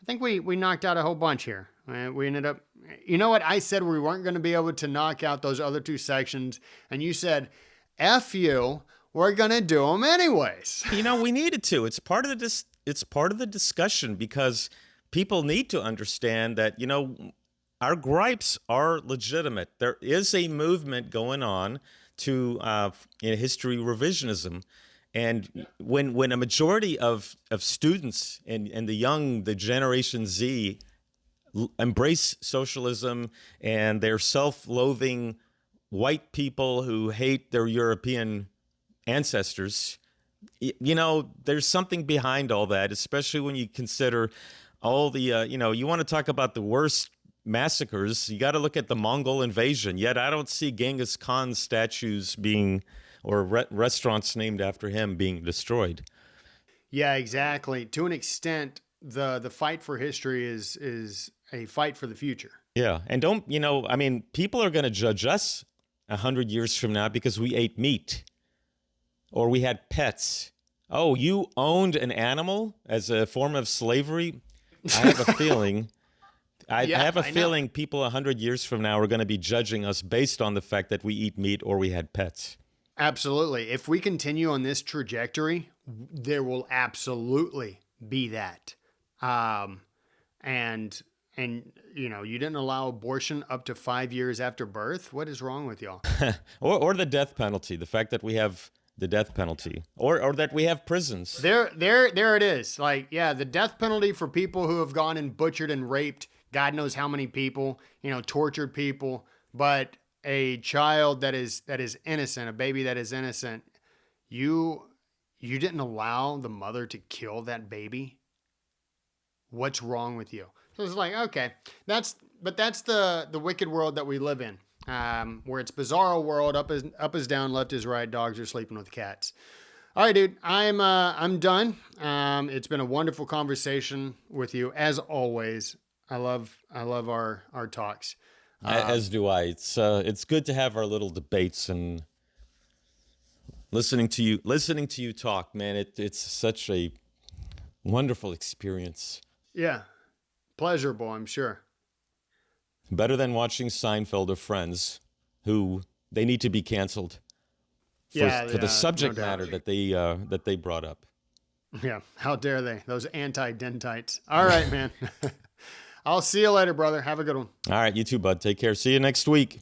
think we knocked out a whole bunch here. We ended up. You know what? I said we weren't going to be able to knock out those other two sections, and you said, "F you, we're going to do them anyways." We needed to. It's part of the discussion, because people need to understand that our gripes are legitimate. There is a movement going on to history revisionism. And when a majority of students and the Generation Z embrace socialism, and they're self-loathing white people who hate their European ancestors, there's something behind all that, especially when you consider all the, you want to talk about the worst massacres, you got to look at the Mongol invasion. Yet I don't see Genghis Khan statues or restaurants named after him being destroyed. Yeah, exactly. To an extent, the fight for history is a fight for the future. Yeah, and people are going to judge us 100 years from now because we ate meat or we had pets. Oh, you owned an animal as a form of slavery? I have a feeling. I have a feeling people 100 years from now are going to be judging us based on the fact that we eat meat or we had pets. Absolutely. If we continue on this trajectory, there will absolutely be that. And you didn't allow abortion up to 5 years after birth. What is wrong with y'all? or the death penalty. The fact that we have the death penalty, or that we have prisons. There it is. The death penalty for people who have gone and butchered and raped God knows how many people, tortured people, but a child that is innocent, a baby that is innocent, you didn't allow the mother to kill that baby. What's wrong with you? So it's like, okay, that's the wicked world that we live in, where it's bizarro world, up is down, left is right, dogs are sleeping with cats. All right, dude. I'm done. It's been a wonderful conversation with you as always. I love our talks. As do I. It's good to have our little debates and listening to you talk, man. It's such a wonderful experience. Yeah, pleasurable, I'm sure. Better than watching Seinfeld or Friends, who they need to be canceled for the subject no doubt. matter that they brought up. Yeah, how dare they? Those anti-dentites. All right, man. I'll see you later, brother. Have a good one. All right, you too, bud. Take care. See you next week.